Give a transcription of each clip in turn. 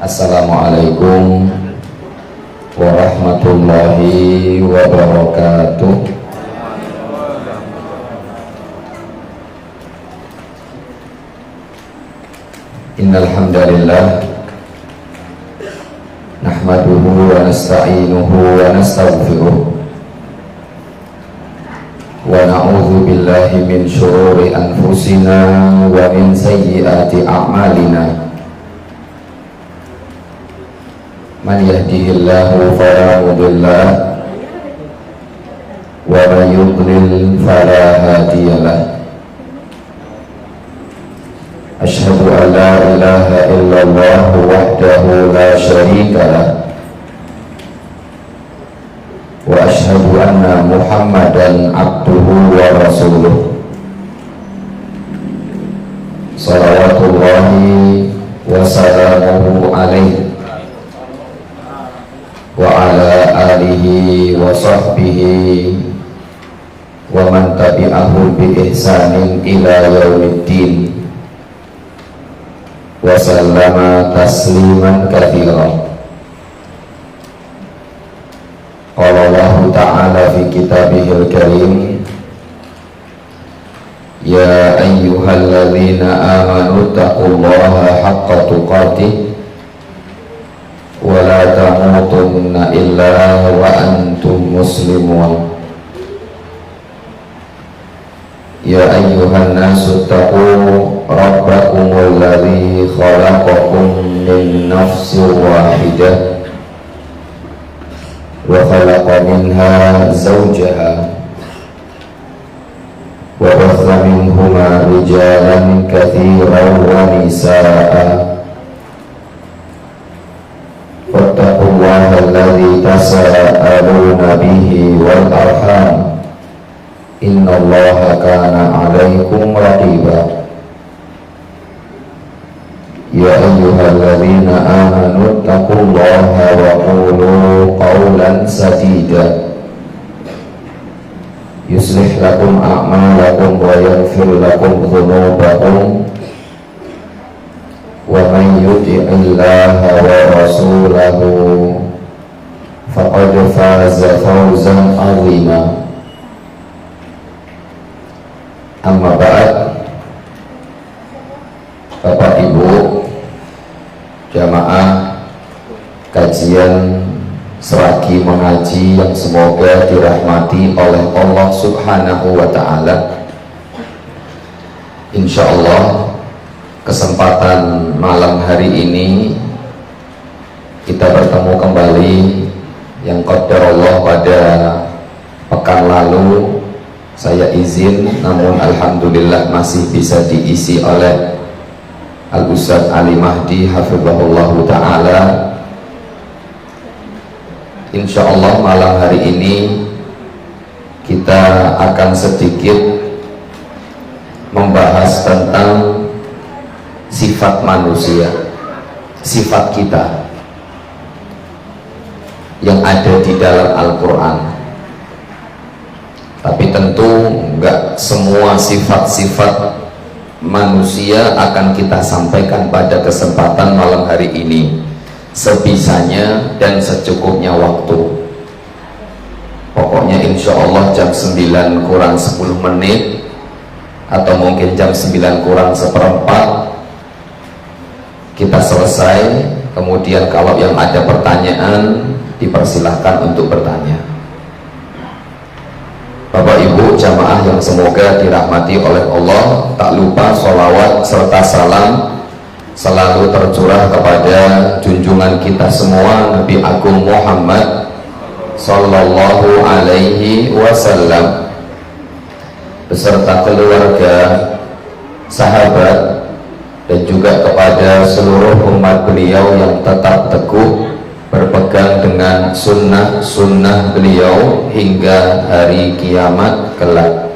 Assalamualaikum warahmatullahi wabarakatuh. Innal hamdalillah nahmaduhu wa nasta'inuhu wa nastaghfiruh wa na'udzu billahi min syururi anfusina wa min sayyiati a'malina. Man yahdihillahu fala mudilla wa man yudlil fala hadiyalah. Asyhadu an la ilaha illallah wahdahu la syarika lah wa asyhadu anna Muhammadan abduhu wa rasuluh. Shalawatullahi wa salamuhu alaihi wa ala alihi wa sahbihi wa man tabi'ahu bi ihsanin ila yaumiddin wa sallama tasliman katsiran. Qala Allah ta'ala fi kitabihil karim, ya ayyuhalladzina amanu taqullaha haqqa tuqatih wa la tamutunna illa wa antum muslimun. Ya ayyuhan nasu taqu rabbakumul ladzi khalaqakum min nafsin wahidah wa khalaqa minha zawjaha wa batha minhuma rijalan katsiran wa nisaa'a. Wattaqullaha alladzi tasaaluna bihi wal arham, innallaha kana 'alaikum raqiba. Ya ayyuhalladzina amanu taqullaha wa qulu qawlan sadida yuslih lakum a'malakum wa yaghfir lakum dhunubakum wa man yuti'illaha wa rasulahu faqad faza fawzan 'azima. Amma ba'd. Bapak Ibu jamaah kajian Seragi Mengaji yang semoga dirahmati oleh Allah Subhanahu wa ta'ala, insyaallah kesempatan malam hari ini kita bertemu kembali yang qadarullah pada pekan lalu saya izin, namun alhamdulillah masih bisa diisi oleh Al-Ustaz Ali Mahdi hafizahullah ta'ala. Insyaallah malam hari ini kita akan sedikit membahas tentang sifat manusia, sifat kita yang ada di dalam Al-Quran. Tapi tentu enggak semua sifat-sifat manusia akan kita sampaikan pada kesempatan malam hari ini, sebisanya dan secukupnya waktu. Pokoknya insya Allah jam 9 kurang 10 menit atau mungkin jam 9 kurang seperempat kita selesai. Kemudian kalau yang ada pertanyaan dipersilahkan untuk bertanya. Bapak Ibu jamaah yang semoga dirahmati oleh Allah, tak lupa sholawat serta salam selalu tercurah kepada junjungan kita semua Nabi Agung Muhammad Sallallahu Alaihi Wasallam beserta keluarga, sahabat, dan juga kepada seluruh umat beliau yang tetap teguh berpegang dengan sunnah beliau hingga hari kiamat kelak.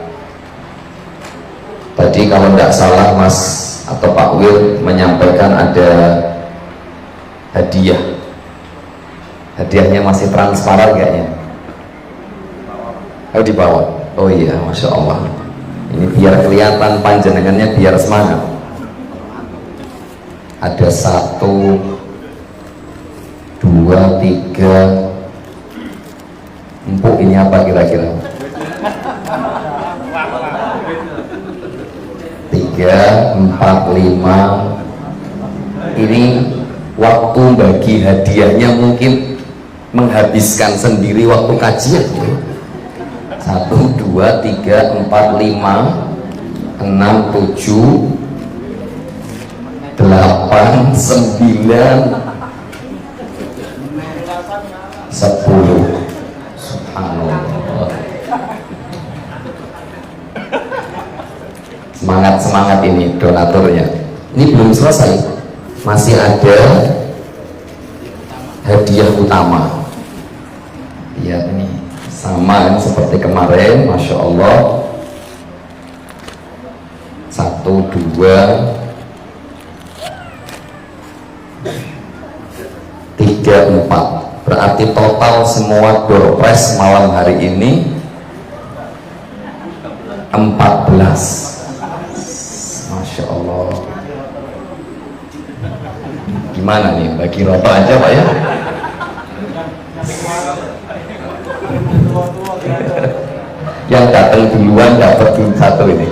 Tadi kalau tidak salah Mas atau Pak Wil menyampaikan ada hadiah. Hadiahnya masih transparan kayaknya. Oh di bawah. Oh iya, Masya Allah. Ini biar kelihatan panjenengannya, biar semangat. Ada satu 2, 3. Empuk ini apa kira-kira? 3, 4, 5. Ini waktu bagi hadiahnya mungkin menghabiskan sendiri waktu kajian. 1, 2, 3, 4, 5, 6, 7, 8, 9, 10. Subhanallah. Semangat ini donaturnya. Ini belum selesai, masih ada hadiah utama. Ya, ini sama seperti kemarin. Masya Allah. 1, 2, 3, 4. Berarti total semua door prize malam hari ini 14. Masya Allah. Gimana nih, bagi rokok aja Pak ya? Yang datang duluan dapat satu ini.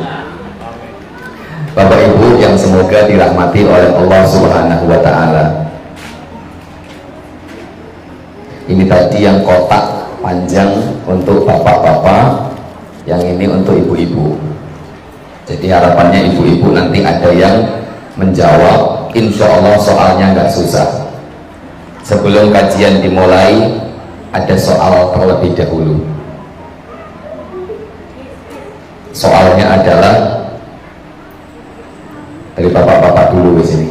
Bapak Ibu yang semoga dirahmati oleh Allah Subhanahu wa Ta'ala. Ini tadi yang kotak panjang untuk bapak-bapak, yang ini untuk ibu-ibu. Jadi harapannya ibu-ibu nanti ada yang menjawab. Insya Allah soalnya nggak susah. Sebelum kajian dimulai ada soal terlebih dahulu. Soalnya adalah dari bapak-bapak dulu di sini.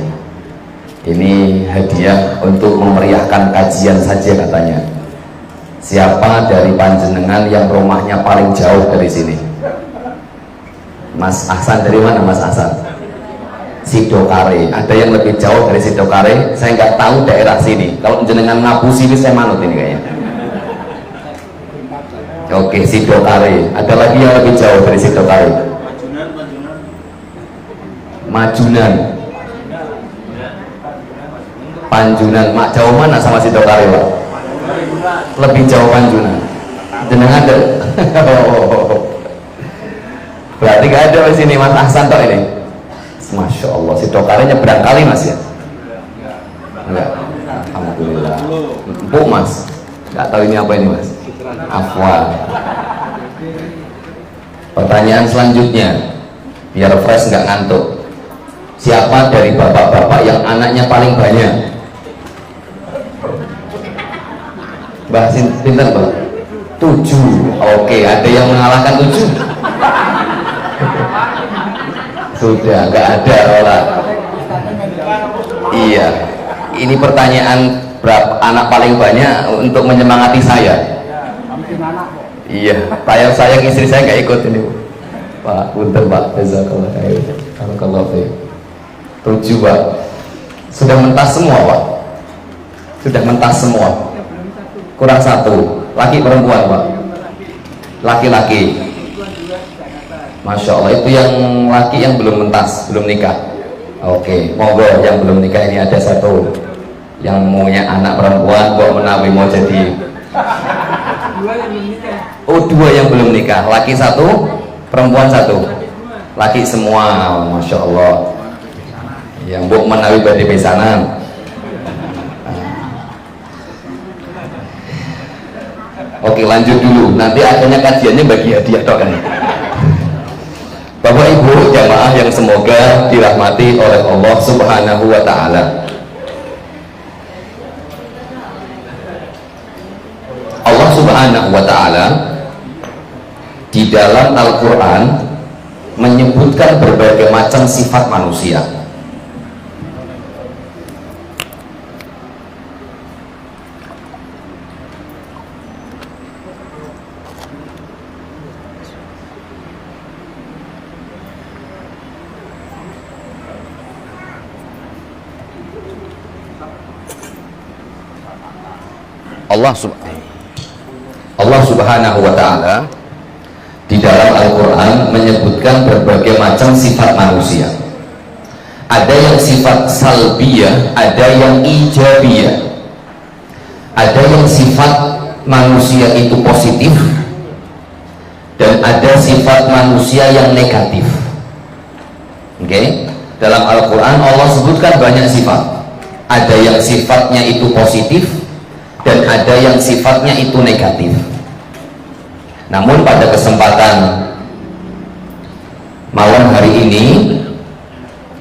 Ini hadiah untuk memeriahkan kajian saja katanya. Siapa dari panjenengan yang rumahnya paling jauh dari sini? Mas Ahsan dari mana Mas Ahsan? Sidokare. Ada yang lebih jauh dari Sidokare? Saya nggak tahu daerah sini. Kalau jenengan Ngapusi ini saya manut ini kayaknya. Oke, Sidokare. Ada lagi yang lebih jauh dari Sidokare? Majunan. Panjunan. Mak jauh mana sama Sidokare Pak? Lebih jauh Panjunan. Jenengan ada? Berarti gak ada di sini Mas Ahsan toh ini. Masya Allah, Sidokare nyebrang kali Mas ya? Enggak. Alhamdulillah. Empuk Mas. Gak tahu ini apa ini Mas? Afwan. Pertanyaan selanjutnya, biar fresh nggak ngantuk. Siapa dari bapak-bapak yang anaknya paling banyak? Mbah pinter Pak? 7. Oke, ada yang mengalahkan 7? Sudah, nggak ada olah. Iya, ini pertanyaan berapa anak paling banyak untuk menyemangati saya. Iya, sayang istri saya nggak ikut ini Pak. Punten Pak, jazakallah khair. Barakallahu fiik. 7 Pak. Sudah mentas semua Pak. Sudah mentas semua. Kurang 1. Laki perempuan Pak? Laki-laki. Masya Allah, itu yang laki yang belum mentas, belum nikah. Oke, monggo yang belum nikah ini ada 1 yang punya anak perempuan kok menawi mau jadi. Oh, 2 yang belum nikah, laki 1, perempuan 1. Laki semua, Masya Allah. Yang bu menawi badhe besanan. Oke, lanjut dulu. Nanti akhirnya kajiannya bagi hadiah toh kan. Bapak Ibu jamaah yang semoga dirahmati oleh Allah Subhanahu wa Ta'ala. Allah Subhanahu wa Ta'ala di dalam Al-Quran menyebutkan berbagai macam sifat manusia. Allah Subhanahu wa Ta'ala di dalam Al-Quran menyebutkan berbagai macam sifat manusia. Ada yang sifat salbiyah, ada yang ijabiyah. Ada yang sifat manusia itu positif dan ada sifat manusia yang negatif. Oke? Dalam Al-Quran Allah sebutkan banyak sifat. Ada yang sifatnya itu positif dan ada yang sifatnya itu negatif. Namun pada kesempatan malam hari ini,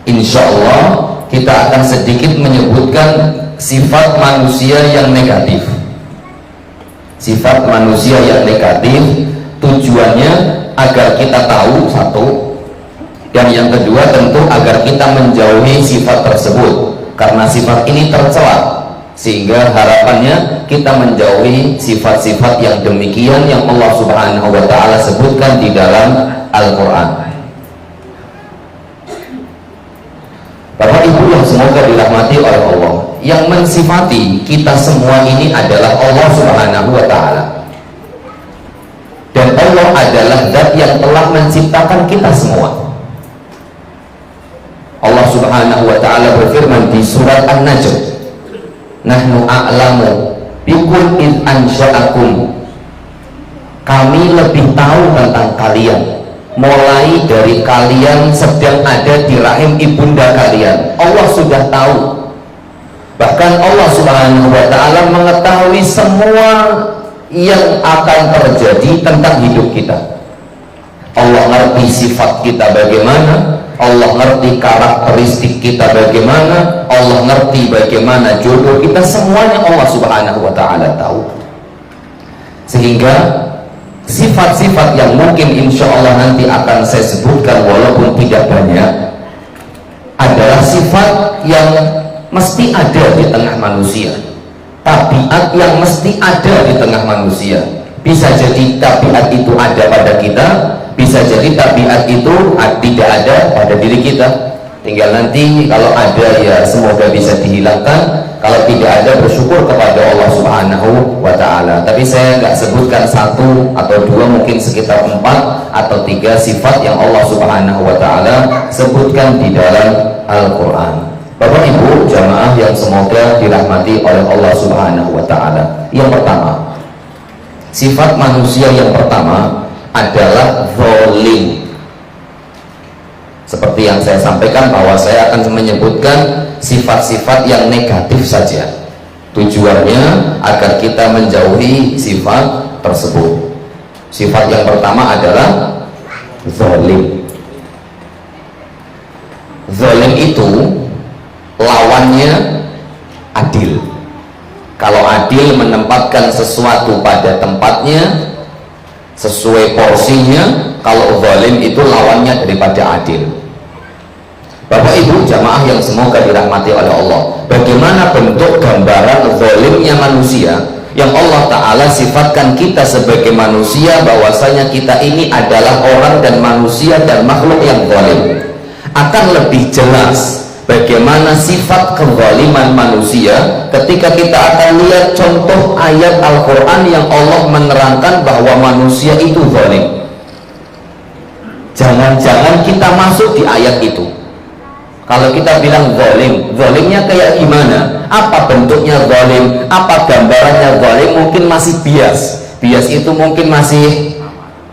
insya Allah kita akan sedikit menyebutkan sifat manusia yang negatif. Sifat manusia yang negatif tujuannya agar kita tahu satu, dan yang kedua tentu agar kita menjauhi sifat tersebut, karena sifat ini tercela, sehingga harapannya kita menjauhi sifat-sifat yang demikian yang Allah Subhanahu wa Ta'ala sebutkan di dalam Al-Quran. Bapak Ibu yang semoga dirahmati oleh Allah, yang mensifati kita semua ini adalah Allah Subhanahu wa Ta'ala, dan Allah adalah zat yang telah menciptakan kita semua. Allah Subhanahu wa Ta'ala berfirman di surat An-Najm, nahnu a'lamu bikum id ansha'akum, kami lebih tahu tentang kalian mulai dari kalian sedang ada di rahim ibunda kalian. Allah sudah tahu, bahkan Allah Subhanahu wa Ta'ala mengetahui semua yang akan terjadi tentang hidup kita. Allah ngerti sifat kita bagaimana, Allah ngerti karakteristik kita bagaimana, Allah ngerti bagaimana jodoh kita, semuanya Allah Subhanahu wa Ta'ala tahu. Sehingga sifat-sifat yang mungkin insya Allah nanti akan saya sebutkan walaupun tidak banyak adalah sifat yang mesti ada di tengah manusia, tabiat yang mesti ada di tengah manusia. Bisa jadi tabiat itu ada pada kita, bisa jadi tabiat itu tidak ada pada diri kita. Tinggal nanti kalau ada ya semoga bisa dihilangkan, kalau tidak ada bersyukur kepada Allah Subhanahu wa Ta'ala. Tapi saya nggak sebutkan satu atau dua, mungkin sekitar 4 atau 3 sifat yang Allah Subhanahu wa Ta'ala sebutkan di dalam Al-Quran. Bapak Ibu jamaah yang semoga dirahmati oleh Allah Subhanahu wa Ta'ala, yang pertama, sifat manusia yang pertama adalah zalim. Seperti yang saya sampaikan bahwa saya akan menyebutkan sifat-sifat yang negatif saja, tujuannya agar kita menjauhi sifat tersebut. Sifat yang pertama adalah zalim. Zalim itu lawannya adil. Kalau adil menempatkan sesuatu pada tempatnya sesuai porsinya, kalau zalim itu lawannya daripada adil. Bapak Ibu jamaah yang semoga dirahmati oleh Allah, bagaimana bentuk gambaran zalimnya manusia yang Allah Ta'ala sifatkan kita sebagai manusia, bahwasanya kita ini adalah orang dan manusia dan makhluk yang zalim. Akan lebih jelas bagaimana sifat kezaliman manusia ketika kita akan lihat contoh ayat Al-Quran yang Allah menerangkan bahwa manusia itu zalim. Jangan-jangan kita masuk di ayat itu. Kalau kita bilang zalim, zalimnya kayak gimana? Apa bentuknya zalim? Apa gambarannya zalim? Mungkin masih bias. Bias itu mungkin masih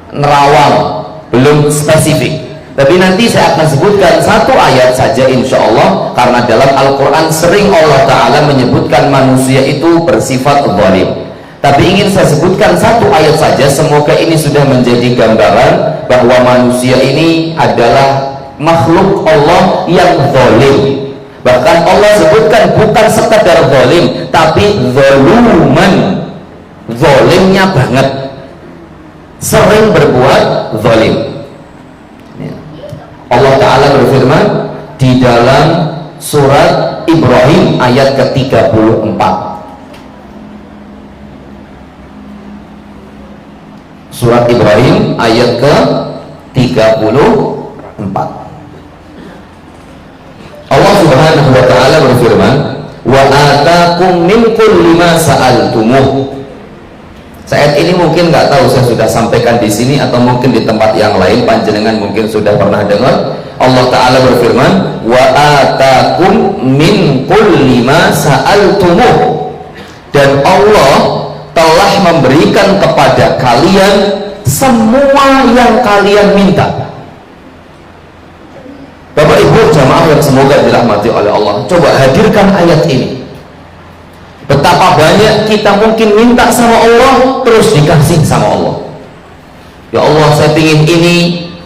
nerawang, belum spesifik. Tapi nanti saya akan sebutkan satu ayat saja insya Allah, karena dalam Al-Quran sering Allah Ta'ala menyebutkan manusia itu bersifat zalim. Tapi ingin saya sebutkan satu ayat saja, semoga ini sudah menjadi gambaran bahwa manusia ini adalah makhluk Allah yang zalim. Bahkan Allah sebutkan bukan sekadar zalim, tapi zaluman, zalimnya banget, sering berbuat zalim. Allah Ta'ala berfirman di dalam surat Ibrahim ayat ke-34. Surat Ibrahim ayat ke-34. Allah Subhanahu wa Ta'ala berfirman, "Wa atakum min kulli ma sa'altumuh." Saat ini mungkin nggak tahu saya sudah sampaikan di sini atau mungkin di tempat yang lain, panjenengan mungkin sudah pernah dengar. Allah Ta'ala berfirman, "Wa atakum min kulli ma sa'altumuh." dan Allah telah memberikan kepada kalian semua yang kalian minta. Bapak Ibu jamaah yang semoga dirahmati oleh Allah, coba hadirkan ayat ini. Betapa banyak kita mungkin minta sama Allah terus dikasih sama Allah. Ya Allah saya pingin ini,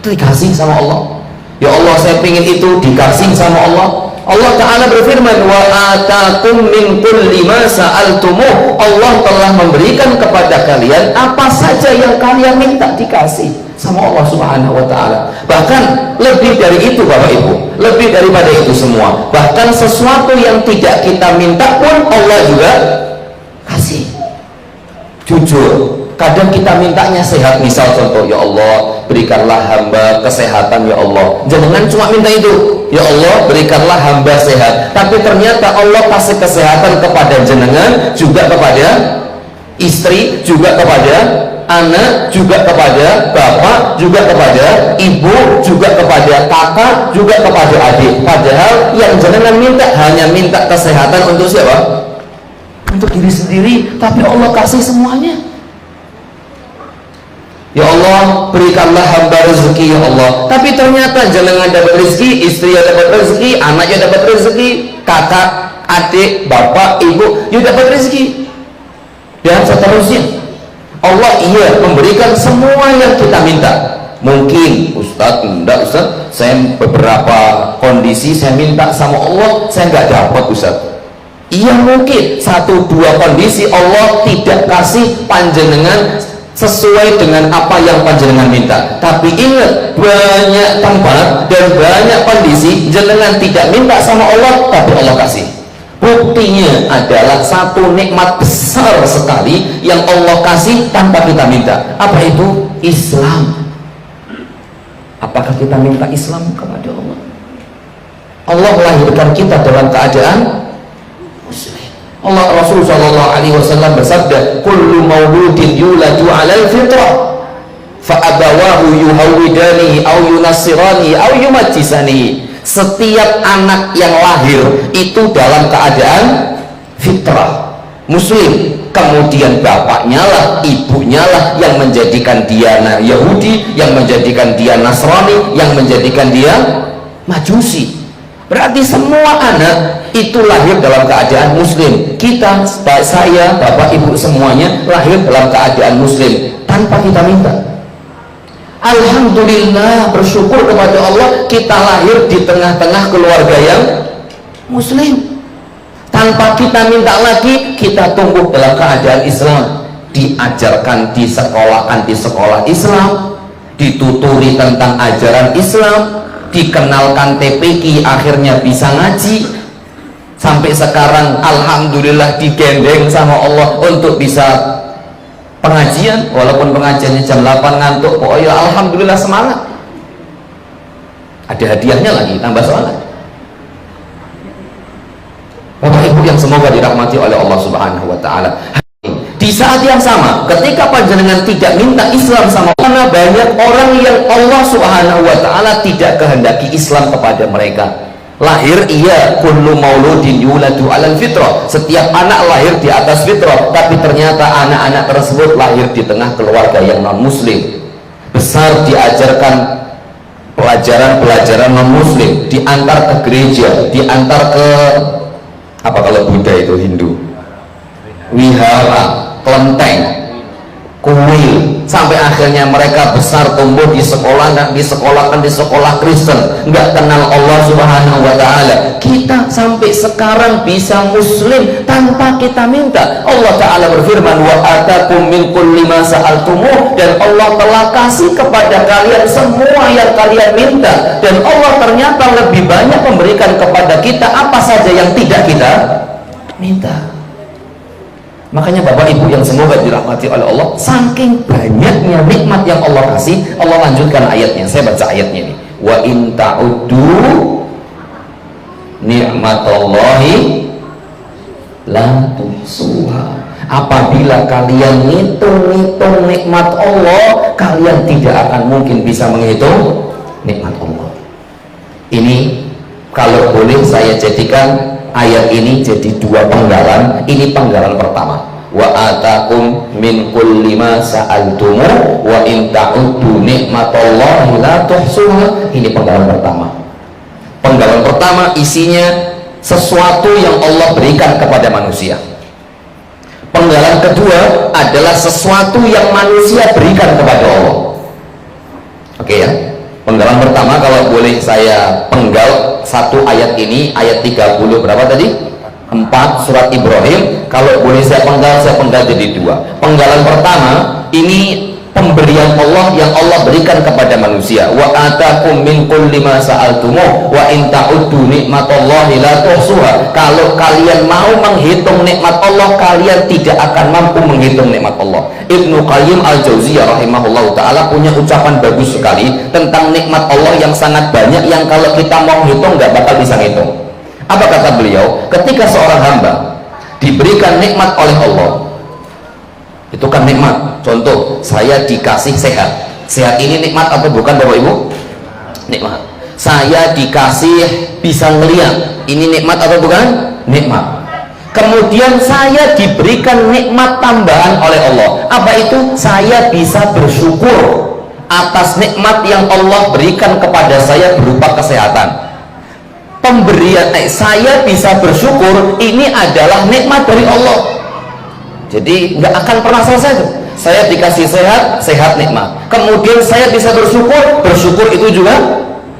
dikasih sama Allah. Ya Allah saya pingin itu, dikasih sama Allah. Allah Ta'ala berfirman, wa atakum min kulli ma sa'altumuh. Allah telah memberikan kepada kalian apa saja yang kalian minta, dikasih sama Allah Subhanahu wa Ta'ala. Bahkan lebih dari itu Bapak Ibu, lebih daripada itu semua, bahkan sesuatu yang tidak kita minta pun Allah juga kasih. Jujur, kadang kita mintanya sehat, misal contoh, ya Allah berikanlah hamba kesehatan, ya Allah. Jangan cuma minta itu, ya Allah berikanlah hamba sehat, tapi ternyata Allah kasih kesehatan kepada jenengan, juga kepada istri, juga kepada anak, juga kepada bapak, juga kepada ibu, juga kepada kakak, juga kepada adik. Padahal yang jenengan minta hanya minta kesehatan untuk siapa? Untuk diri sendiri, tapi Allah kasih semuanya. Ya Allah berikanlah hamba rezeki, ya Allah, tapi ternyata jenengan dapat rezeki, istri yang dapat rezeki, anaknya dapat rezeki, kakak, adik, bapak, ibu juga dapat rezeki, dan seterusnya. Allah iya memberikan semua yang kita minta. Mungkin Ustadz, enggak Ustadz, saya beberapa kondisi saya minta sama Allah saya nggak dapat Ustadz. Iya mungkin satu dua kondisi Allah tidak kasih panjenengan sesuai dengan apa yang panjenengan minta. Tapi ingat, banyak tempat dan banyak kondisi jenengan tidak minta sama Allah tapi Allah kasih. Buktinya adalah satu nikmat besar sekali yang Allah kasih tanpa kita minta. Apa itu? Islam. Apakah kita minta Islam kepada Allah? Allah melahirkan kita dalam keadaan Muslim. Allah Rasul Shallallahu Alaihi Wasallam bersabda, "Kullu mauludin yuladu 'alal fitrah, fa abawahu yuhawidani, au yunassirani, au yumajjisani." Setiap anak yang lahir itu dalam keadaan fitrah Muslim, kemudian bapaknya lah, ibunya lah yang menjadikan dia Yahudi, yang menjadikan dia Nasrani, yang menjadikan dia Majusi. Berarti semua anak itu lahir dalam keadaan Muslim. Kita, saya, bapak, ibu semuanya lahir dalam keadaan Muslim tanpa kita minta. Alhamdulillah, bersyukur kepada Allah kita lahir di tengah-tengah keluarga yang Muslim. Tanpa kita minta lagi, kita tumbuh dalam keadaan Islam, diajarkan di sekolah Islam, dituturi tentang ajaran Islam, dikenalkan TPQ, akhirnya bisa ngaji. Sampai sekarang alhamdulillah digendeng sama Allah untuk bisa pengajian, walaupun pengajiannya jam 8 ngantuk, oh ya alhamdulillah semangat. Ada hadiahnya lagi, tambah sholat. Bapak Ibu yang semoga dirahmati oleh Allah Subhanahu wa Ta'ala, di saat yang sama ketika panjenengan tidak minta Islam sama Allah, karena banyak orang yang Allah Subhanahu wa Ta'ala tidak kehendaki Islam kepada mereka. Lahir iya, kullu mauludin yuladu 'alal fitrah, setiap anak lahir di atas fitrah, tapi ternyata anak-anak tersebut lahir di tengah keluarga yang non muslim, besar diajarkan pelajaran-pelajaran non muslim, diantar ke gereja, diantar ke apa kalau Buddha itu Hindu, wihara, kelenteng, kuil, sampai akhirnya mereka besar tumbuh di sekolah, nggak disekolahkan di sekolah Kristen, nggak kenal Allah Subhanahu wa Ta'ala. Kita sampai sekarang bisa Muslim tanpa kita minta. Allah Ta'ala berfirman, wa atakum min kulli ma sa'altumuh, dan Allah telah kasih kepada kalian semua yang kalian minta. Dan Allah ternyata lebih banyak memberikan kepada kita apa saja yang tidak kita minta. Makanya Bapak Ibu yang semoga dirahmati oleh Allah, saking banyaknya nikmat yang Allah kasih, Allah lanjutkan ayatnya. Saya baca ayatnya nih. Wa in ta'uddu ni'matallahi la tuhsuha. Apabila kalian ngitung-ngitung nikmat Allah, kalian tidak akan mungkin bisa menghitung nikmat Allah. Ini kalau boleh saya jadikan ayat ini jadi dua penggalan. Ini penggalan pertama, wa atakum min kulli ma sa'altumu wa in ta'uddu nikmatallahi la tuhsuha. Ini penggalan pertama. Penggalan pertama isinya sesuatu yang Allah berikan kepada manusia. Penggalan kedua adalah sesuatu yang manusia berikan kepada Allah. Oke ya. Penggalan pertama, kalau boleh saya penggal satu ayat ini, ayat 30 berapa tadi? 4 surat Ibrahim. Kalau boleh saya penggal jadi dua. Penggalan pertama ini pemberian Allah yang Allah berikan kepada manusia. Wa atakum min kulli ma sa'altumu wa in ta'uddu nikmatallahi la tuhsuha. Kalau kalian mau menghitung nikmat Allah, kalian tidak akan mampu menghitung nikmat Allah. Ibnu Qayyim Al-Jauziyah rahimahullahu taala punya ucapan bagus sekali tentang nikmat Allah yang sangat banyak, yang kalau kita mau hitung nggak bakal bisa ngitung. Apa kata beliau? Ketika seorang hamba diberikan nikmat oleh Allah, itu kan nikmat. Contoh, saya dikasih sehat. Sehat ini nikmat atau bukan, Bapak Ibu? Nikmat. Saya dikasih bisa ngeliat, ini nikmat atau bukan? Nikmat. Kemudian saya diberikan nikmat tambahan oleh Allah. Apa itu? Saya bisa bersyukur atas nikmat yang Allah berikan kepada saya berupa kesehatan. Pemberian saya bisa bersyukur, ini adalah nikmat dari Allah. Jadi nggak akan pernah selesai tuh. Saya dikasih sehat, sehat nikmat. Kemudian saya bisa bersyukur, bersyukur itu juga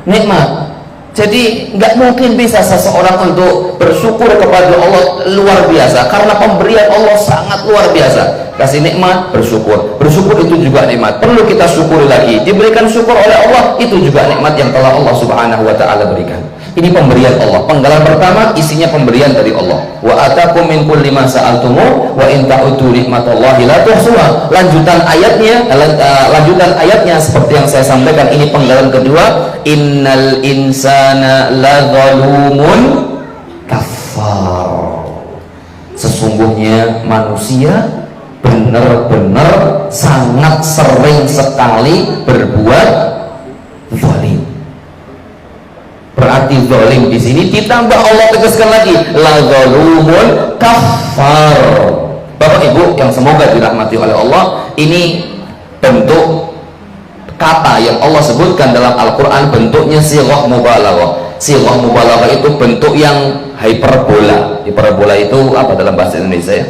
nikmat. Jadi nggak mungkin bisa seseorang untuk bersyukur kepada Allah luar biasa, karena pemberian Allah sangat luar biasa. Kasih nikmat, bersyukur, bersyukur itu juga nikmat. Perlu kita syukuri lagi. Diberikan syukur oleh Allah, itu juga nikmat yang telah Allah Subhanahu Wa Taala berikan. Ini pemberian Allah. Penggalan pertama isinya pemberian dari Allah. Wa atakum min kulli ma sa'altumu wa in ta'uddu nikmatallahi la tuhsuha. Lanjutan ayatnya seperti yang saya sampaikan, ini penggalan kedua. Innal insana la zalumun kafar. Sesungguhnya manusia benar-benar sangat sering sekali berbuat zalim. Berarti zalim di sini ditambah Allah tegaskan lagi, la zalumun kafar. Bapak Ibu yang semoga dirahmati oleh Allah, ini bentuk kata yang Allah sebutkan dalam Al-Quran bentuknya sighah mubalaghah. Sighah mubalaghah itu bentuk yang hiperbola. Hiperbola itu apa dalam bahasa Indonesia ya?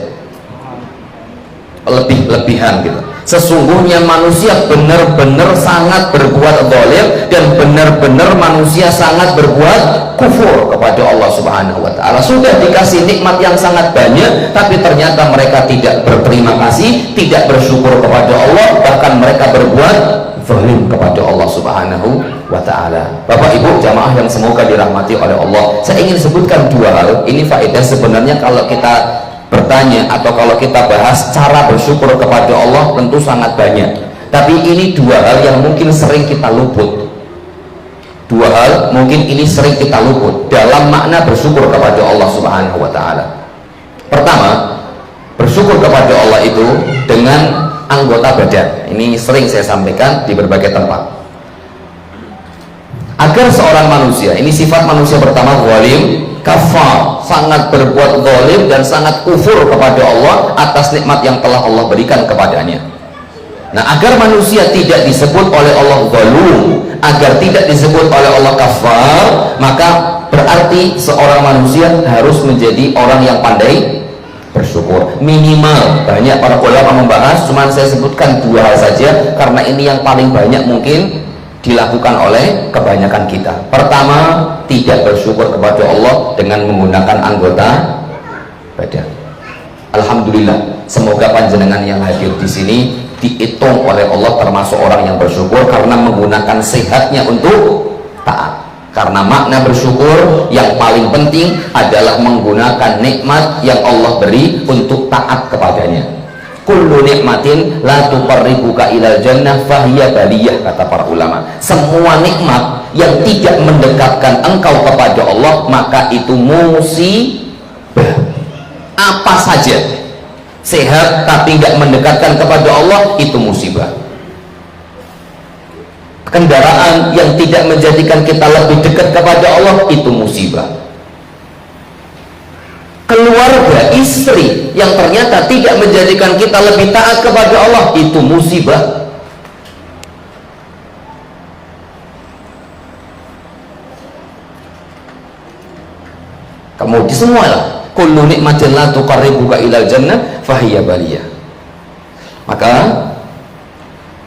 Lebih-lebihan gitu. Sesungguhnya manusia benar-benar sangat berbuat zalim, dan benar-benar manusia sangat berbuat kufur kepada Allah Subhanahu Wa Taala. Sudah dikasih nikmat yang sangat banyak, tapi ternyata mereka tidak berterima kasih, tidak bersyukur kepada Allah, bahkan mereka berbuat zalim kepada Allah Subhanahu Wa Taala. Bapak Ibu jamaah yang semoga dirahmati oleh Allah, saya ingin sebutkan dua hal. Ini faedah sebenarnya kalau kita bertanya atau kalau kita bahas cara bersyukur kepada Allah tentu sangat banyak, tapi ini dua hal yang mungkin sering kita luput. Dua hal mungkin ini sering kita luput dalam makna bersyukur kepada Allah Subhanahu Wa Taala. Pertama, bersyukur kepada Allah itu dengan anggota badan. Ini sering saya sampaikan di berbagai tempat. Agar seorang manusia, ini sifat manusia pertama, zalim, kafar, sangat berbuat zalim dan sangat kufur kepada Allah atas nikmat yang telah Allah berikan kepadanya. Nah, agar manusia tidak disebut oleh Allah zalum, agar tidak disebut oleh Allah kafar, maka berarti seorang manusia harus menjadi orang yang pandai bersyukur. Minimal, banyak para ulama membahas, cuman saya sebutkan dua hal saja karena ini yang paling banyak mungkin dilakukan oleh kebanyakan kita. Pertama, tidak bersyukur kepada Allah dengan menggunakan anggota badan. Alhamdulillah, semoga panjenengan yang hadir di sini dihitung oleh Allah termasuk orang yang bersyukur karena menggunakan sehatnya untuk taat. Karena makna bersyukur yang paling penting adalah menggunakan nikmat yang Allah beri untuk taat kepadanya. Kullu nikmatin la tuqarribuka ilal jannah fahiya baliyah, kata para ulama. Semua nikmat yang tidak mendekatkan engkau kepada Allah maka itu musibah. Apa saja sehat tapi nggak mendekatkan kepada Allah itu musibah. Kendaraan yang tidak menjadikan kita lebih dekat kepada Allah itu musibah. istri yang ternyata tidak menjadikan kita lebih taat kepada Allah, itu musibah. Kemudian semualah kullu nikmatin la tuqarribuka ilal jannah fahiya baliyah. Maka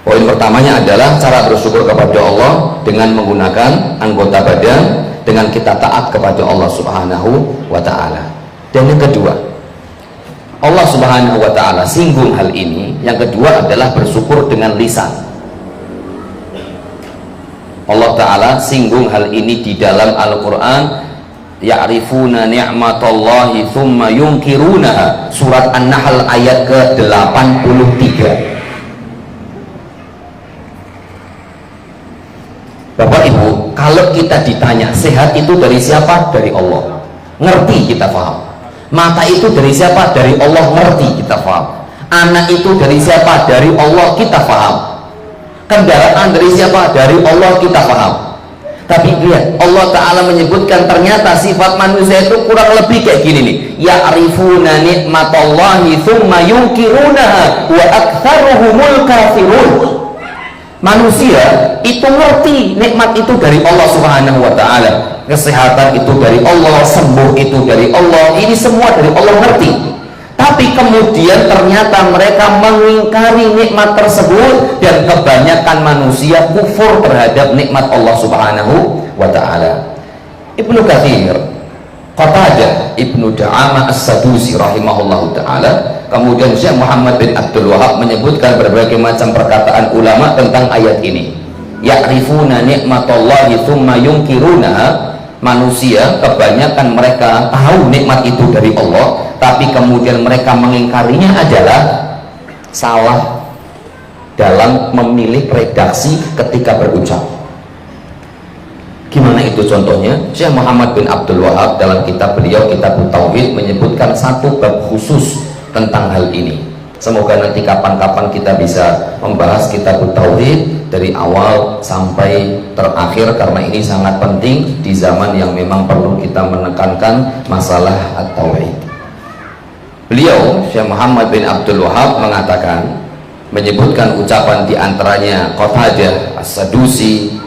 poin pertamanya adalah cara bersyukur kepada Allah dengan menggunakan anggota badan, dengan kita taat kepada Allah Subhanahu wa ta'ala. Dan yang kedua, Allah Subhanahu wa ta'ala singgung hal ini. Yang kedua adalah bersyukur dengan lisan. Allah ta'ala singgung hal ini di dalam Al-Quran. Ya'rifuna ni'matallahi thumma yunkirunaha, surat An-Nahl ayat ke-83. Bapak Ibu, kalau kita ditanya sehat itu dari siapa? Dari Allah, ngerti, kita paham. Mata itu dari siapa? Dari Allah, ngerti, kita paham. Anak itu dari siapa? Dari Allah, kita paham. Kendaraan dari siapa? Dari Allah, kita paham. Tapi lihat, Allah Ta'ala menyebutkan ternyata sifat manusia itu kurang lebih kayak gini nih. Ya'rifuna ni'matallahi thumma yunkirunaha wa aktsaruhumul kafirun. Manusia itu ngerti nikmat itu dari Allah Subhanahu wa ta'ala. Kesehatan itu dari Allah, sembuh itu dari Allah, ini semua dari Allah, ngerti. Tapi kemudian ternyata mereka mengingkari nikmat tersebut, dan kebanyakan manusia kufur terhadap nikmat Allah Subhanahu wa ta'ala. Ibnu Katsir, Qatadah, Ibnu Da'amah As-Sadusi rahimahullahu ta'ala, kemudian Syekh Muhammad bin Abdul Wahab menyebutkan berbagai macam perkataan ulama tentang ayat ini. Ya'rifuna ni'matallahi thumma yunkirunaha. Manusia kebanyakan mereka tahu nikmat itu dari Allah, tapi kemudian mereka mengingkarinya adalah salah dalam memilih redaksi ketika berucap. Gimana itu contohnya? Syekh Muhammad bin Abdul Wahab dalam kitab beliau, Kitab Tauhid, menyebutkan satu bab khusus tentang hal ini. Semoga nanti kapan-kapan kita bisa membahas Kitab Tauhid dari awal sampai terakhir, karena ini sangat penting di zaman yang memang perlu kita menekankan masalah at-tauhid. Beliau, Syekh Muhammad bin Abdul Wahab, mengatakan, menyebutkan ucapan diantaranya Qatadah As-Sadusi,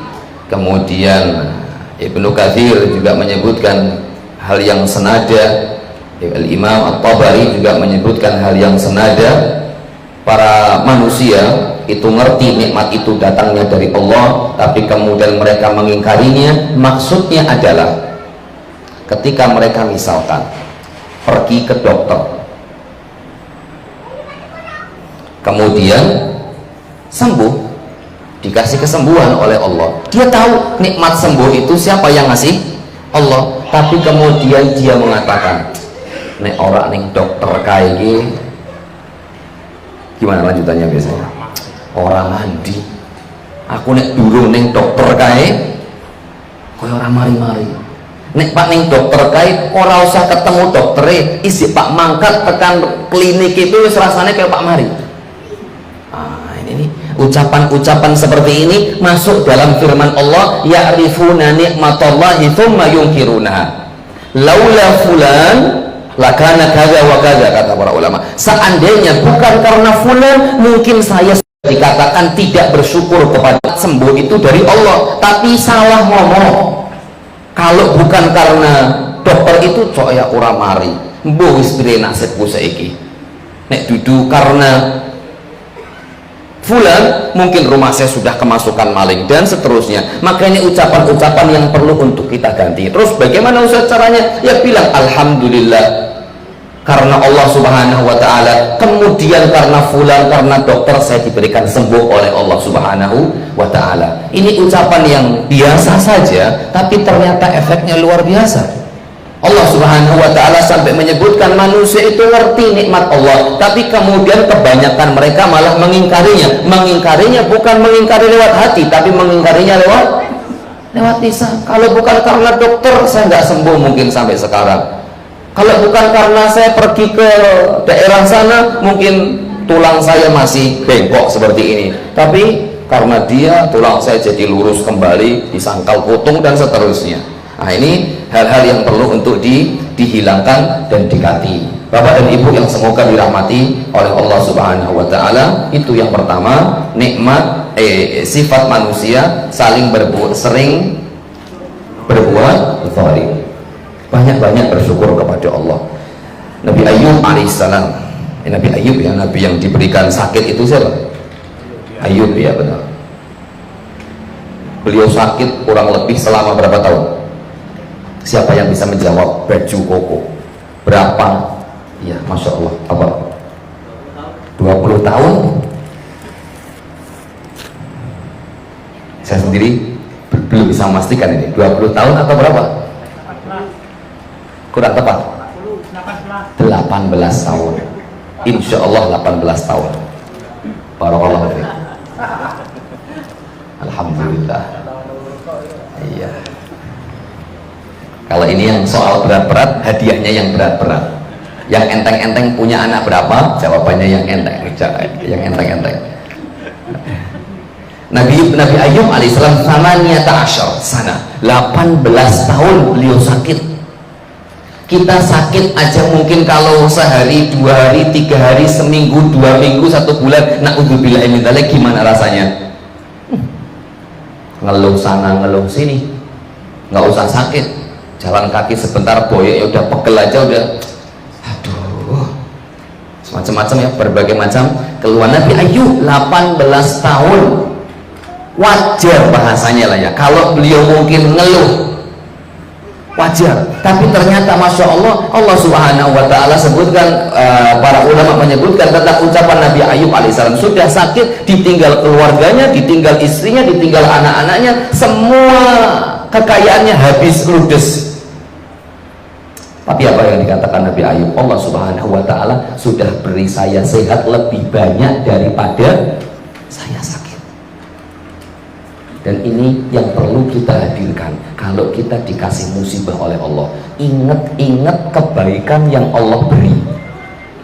kemudian Ibnu Katsir juga menyebutkan hal yang senada, Al-Imam At-Tabari juga menyebutkan hal yang senada. Para manusia itu ngerti nikmat itu datangnya dari Allah, tapi kemudian mereka mengingkarinya. Maksudnya adalah ketika mereka misalkan pergi ke dokter, kemudian sembuh, dikasih kesembuhan oleh Allah, dia tahu nikmat sembuh itu siapa yang ngasih? Allah. Tapi kemudian dia mengatakan, nek ora ning dokter kae iki, gimana lanjutannya biasanya? Orang mandi. Aku nek durung ning dokter kae koyo ora mari-mari. Nek Pak ning dokter kae ora usah ketemu doktere, isi Pak mangkat tekan klinik itu wis rasane kayak Pak mari. Ini ucapan-ucapan seperti ini masuk dalam firman Allah, ya'rifuna ni'matallahi thumma yunkirunaha. Laula fulan lakana kaza wa kaza, kata para ulama. Seandainya bukan karena fulan, mungkin saya dikatakan tidak bersyukur kepada sembuh itu dari Allah. Tapi salah ngomong. Kalau bukan karena dokter itu, cok ya ora mari. Mbok wis piye nasibku saiki. Nek dudu karena fulan, mungkin rumah saya sudah kemasukan maling, dan seterusnya. Makanya ucapan-ucapan yang perlu untuk kita ganti. Terus bagaimana usaha caranya? Ya bilang alhamdulillah karena Allah Subhanahu wa ta'ala, kemudian karena fulan, karena dokter saya diberikan sembuh oleh Allah Subhanahu wa ta'ala. Ini ucapan yang biasa saja, tapi ternyata efeknya luar biasa. Allah Subhanahu wa ta'ala sampai menyebutkan manusia itu ngerti nikmat Allah, tapi kemudian kebanyakan mereka malah mengingkarinya. Mengingkarinya bukan mengingkari lewat hati, tapi mengingkarinya lewat lisan. Kalau bukan karena dokter, saya nggak sembuh mungkin sampai sekarang. Kalau bukan karena saya pergi ke daerah sana, mungkin tulang saya masih bengkok seperti ini. Tapi karena dia, tulang saya jadi lurus kembali, disangkal putung dan seterusnya. Nah, ini hal-hal yang perlu untuk dihilangkan dan diganti. Bapak dan Ibu yang semoga dirahmati oleh Allah Subhanahu wa taala, itu yang pertama, nikmat sifat manusia sering berbuat zalim. Banyak-banyak bersyukur kepada Allah. Nabi Ayub alaihissalam, Nabi Ayub ya, Nabi yang diberikan sakit itu siapa? Ayub ya, benar. Beliau sakit kurang lebih selama berapa tahun? Siapa yang bisa menjawab? Baju koko berapa? Ya, Masya Allah, apa? 20 tahun. Saya sendiri belum bisa memastikan ini 20 tahun atau berapa? Kurang tepat 18 tahun. Insya Allah 18 tahun. Barakallahu fiik. Alhamdulillah. Iya. Kalau ini yang soal berat-berat, hadiahnya yang berat-berat. Yang enteng-enteng punya anak berapa? Jawabannya yang enteng, yang enteng-enteng. Nabi Ayub alaihissalam samaniyata asyar sana, 18 tahun beliau sakit. Kita sakit aja mungkin kalau sehari, 2 hari, 3 hari, seminggu, 2 minggu, 1 bulan, na'udzubillah min dzalik, gimana rasanya? Ngeluh sana, ngeluh sini, nggak usah sakit, jalan kaki sebentar boyek ya udah pegel aja udah, aduh, macam-macam ya, berbagai macam keluhan. Nabi Ayub 18 tahun, wajar bahasanya lah ya, kalau beliau mungkin ngeluh wajar, tapi ternyata Masya Allah, Allah Subhanahu wa ta'ala sebutkan, para ulama menyebutkan tentang ucapan Nabi Ayub alaihissalam, sudah sakit, ditinggal keluarganya, ditinggal istrinya, ditinggal anak-anaknya, semua kekayaannya habis ludes. Tapi apa yang dikatakan Nabi Ayub? Allah Subhanahu wa ta'ala sudah beri saya sehat lebih banyak daripada saya sakit. Dan ini yang perlu kita hadirkan. Kalau kita dikasih musibah oleh Allah, ingat-ingat kebaikan yang Allah beri.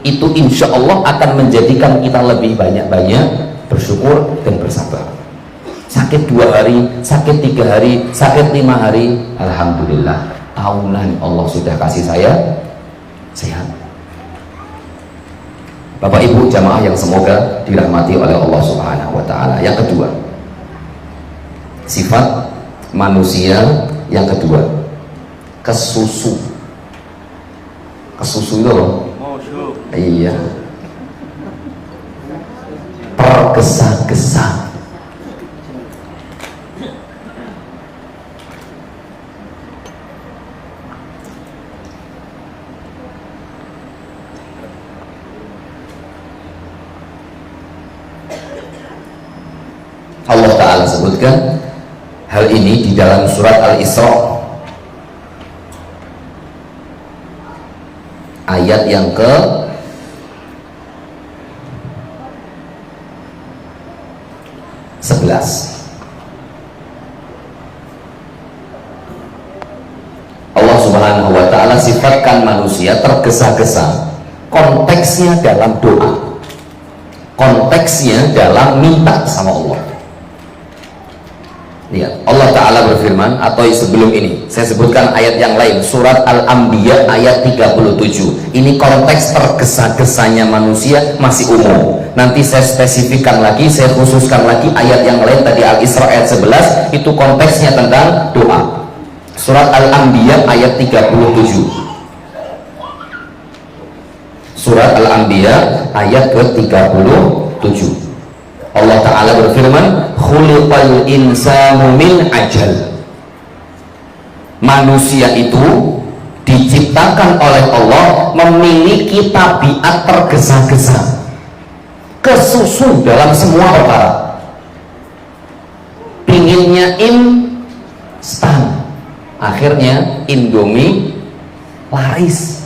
Itu insya Allah akan menjadikan kita lebih banyak-banyak bersyukur dan bersabar. Sakit 2 hari, sakit 3 hari, sakit 5 hari, alhamdulillah, tahunan Allah sudah kasih saya sehat. Bapak Ibu jamaah yang semoga dirahmati oleh Allah Subhanahu wa ta'ala. Yang kedua, sifat manusia yang kedua, kesusu. Kesusu itu loh, iya, tergesa-gesa. Allah Ta'ala sebutkan hal ini di dalam surat Al-Isra ayat yang ke 11. Allah Subhanahu wa ta'ala sifatkan manusia tergesa-gesa, konteksnya dalam doa, konteksnya dalam minta sama Allah. Lihat, Allah Ta'ala berfirman, atau sebelum ini saya sebutkan ayat yang lain, surat Al-Anbiya ayat 37. Ini konteks tergesa-gesanya manusia masih umum. Nanti saya spesifikkan lagi, saya khususkan lagi ayat yang lain. Tadi Al-Isra ayat 11 itu konteksnya tentang doa. Surat Al-Anbiya ayat 37. Surat Al-Anbiya ayat ke-37. Allah Ta'ala berfirman, khuliqal insanu min ajal. Manusia itu diciptakan oleh Allah memiliki tabiat tergesa-gesa, kesusu dalam semua perkara, pinginnya instan, akhirnya Indomie laris.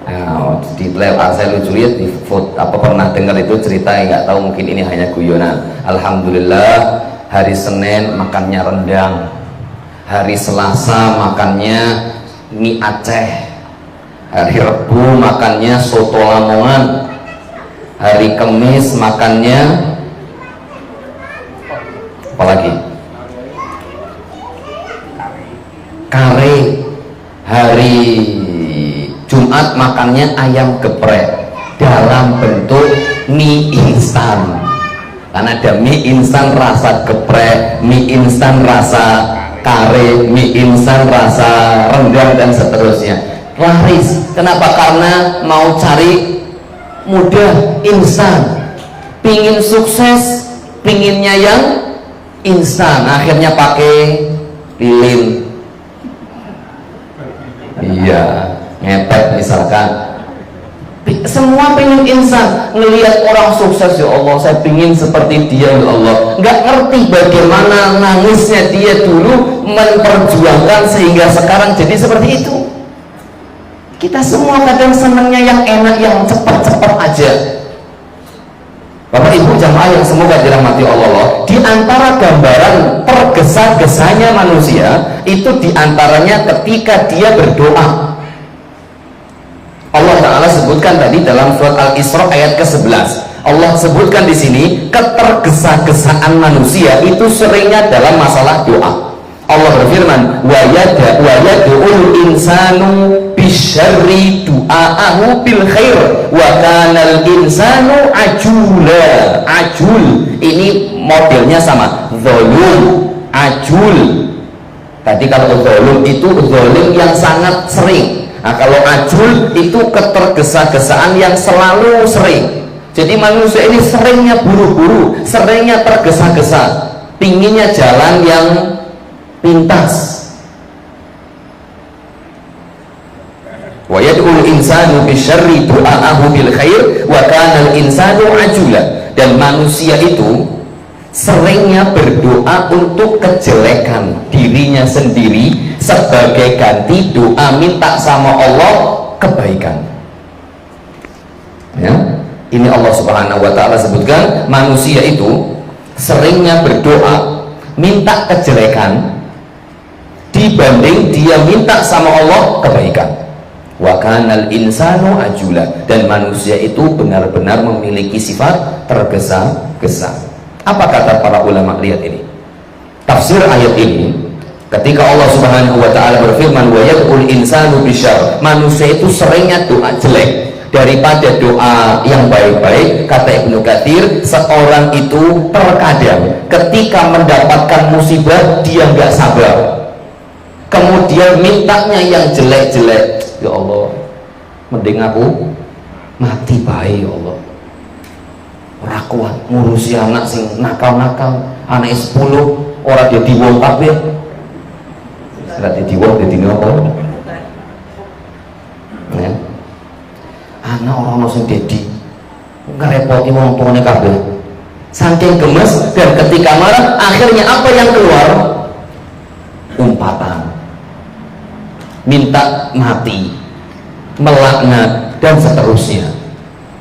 Nah, di live saya lucu lihat di foto, apa pernah dengar itu cerita, nggak tahu, mungkin ini hanya guyonan. Alhamdulillah hari Senin makannya rendang, hari Selasa makannya mie Aceh, hari Rebu makannya soto Lamongan, hari Kamis makannya apa lagi? Kare, hari Jumat Jumat makannya ayam geprek dalam bentuk mie instan, karena ada mie instan rasa geprek, mie instan rasa kare, mie instan rasa rendang dan seterusnya. Laris. Kenapa? Karena mau cari mudah, instan, pingin sukses, pinginnya yang instan, akhirnya pakai lilin. Iya, ngepet misalkan. Semua pengen instan, ngelihat orang sukses, ya Allah saya pingin seperti dia, ya Allah. Nggak ngerti bagaimana nangisnya dia dulu memperjuangkan sehingga sekarang jadi seperti itu. Kita semua kadang senangnya yang enak, yang cepat-cepat aja. Bapak Ibu jamaah yang semoga dirahmati Allah, di antara gambaran tergesa-gesanya manusia itu diantaranya ketika dia berdoa. Allah Ta'ala sebutkan tadi dalam surat Al-Isra ayat ke-11. Allah sebutkan di sini ketergesa-gesaan manusia itu seringnya dalam masalah doa. Allah berfirman, wa yad'ul insanu bisyarri du'aahu bil khair wa kanal insanu ajula. Ajul ini modelnya sama, zalum, ajul. Tadi kalau zalum itu zalim yang sangat sering. Nah, kalau ajul itu ketergesa-gesaan yang selalu sering. Jadi manusia ini seringnya buru-buru, seringnya tergesa-gesa, pinginnya jalan yang pintas. Wa yad'ul insanu bisyarri du'aahu bil khair wa kana al insanu ajula. Dan manusia itu seringnya berdoa untuk kejelekan dirinya sendiri sebagai ganti doa minta sama Allah kebaikan. Ya, ini Allah Subhanahu wa Ta'ala sebutkan manusia itu seringnya berdoa minta kejelekan dibanding dia minta sama Allah kebaikan. Wa kanal insanu ajula. Dan manusia itu benar-benar memiliki sifat tergesa-gesa. Apa kata para ulama? Lihat ini tafsir ayat ini ketika Allah Subhanahu wa Ta'ala berfirman wa yad'ul insanu bisyarr, manusia itu seringnya doa jelek daripada doa yang baik-baik. Kata Ibnu Katsir, seorang itu terkadang ketika mendapatkan musibah dia nggak sabar, kemudian mintanya yang jelek-jelek. Ya Allah, mending aku mati bae ya Allah, ora kuat ngurusi anak sing nakal-nakal, anak 10 ora dadi wong kabeh. Ora dadi wong dadi apa? Ya. Anak ora ono sing dadi. Ngrepoti wong tuane kabeh. Saking gemes, dan ketika marah akhirnya apa yang keluar? Umpatan. Minta mati, melaknat dan seterusnya.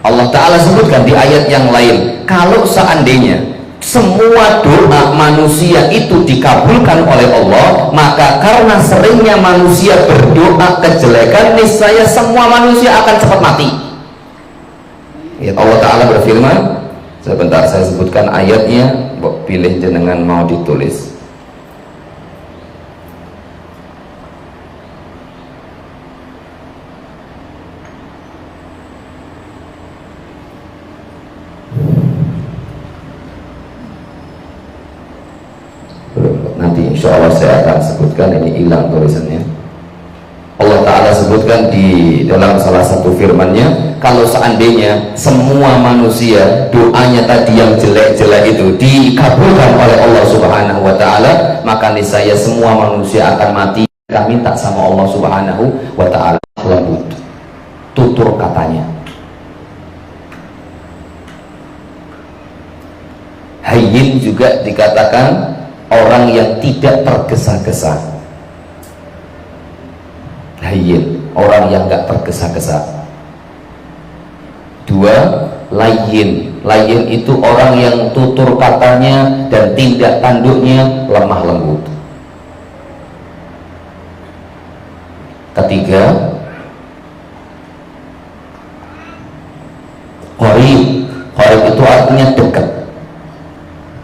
Allah Ta'ala sebutkan di ayat yang lain, kalau seandainya semua doa manusia itu dikabulkan oleh Allah, maka karena seringnya manusia berdoa kejelekan, niscaya semua manusia akan cepat mati. Allah Ta'ala berfirman, sebentar saya sebutkan ayatnya, pilih jenengan mau ditulis. Nanti insya Allah saya akan sebutkan, ini hilang tulisannya. Allah Ta'ala sebutkan di dalam salah satu firman-Nya, kalau seandainya semua manusia doanya tadi yang jelek-jelek itu dikabulkan oleh Allah Subhanahu wa Ta'ala, maka niscaya semua manusia akan mati. Kita minta sama Allah Subhanahu wa Ta'ala lembut, tutur katanya. Hayyin juga dikatakan orang yang tidak tergesa-gesa. Hayyin, orang yang gak tergesa-gesa. 2, layyin. Layyin itu orang yang tutur katanya dan tindak tanduknya lemah lembut. 3, qarib. Qarib itu artinya dekat.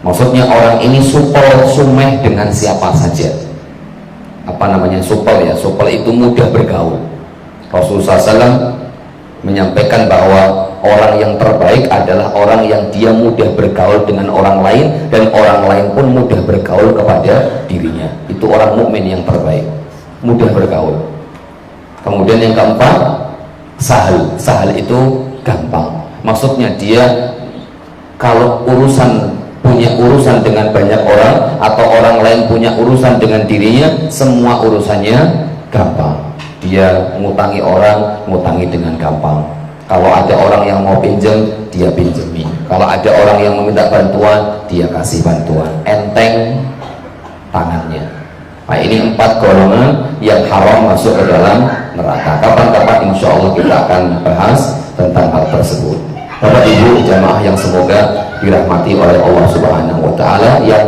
Maksudnya orang ini supel sumeh dengan siapa saja. Apa namanya supel ya? Supel itu mudah bergaul. Rasulullah SAW menyampaikan bahwa orang yang terbaik adalah orang yang dia mudah bergaul dengan orang lain dan orang lain pun mudah bergaul kepada dirinya. Itu orang mukmin yang terbaik, mudah bergaul. Kemudian yang keempat, sahal. Sahal itu gampang, maksudnya dia kalau punya urusan dengan banyak orang atau orang lain punya urusan dengan dirinya, semua urusannya gampang. Dia ngutangi orang, ngutangi dengan gampang. Kalau ada orang yang mau pinjam, dia pinjemi. Kalau ada orang yang meminta bantuan, dia kasih bantuan. Enteng tangannya. Nah, ini 4 golongan yang haram masuk ke dalam neraka. Kapan-kapan insya Allah kita akan bahas tentang hal tersebut. Bapak Ibu jamaah yang semoga dirahmati oleh Allah Subhanahu wa Ta'ala. Yang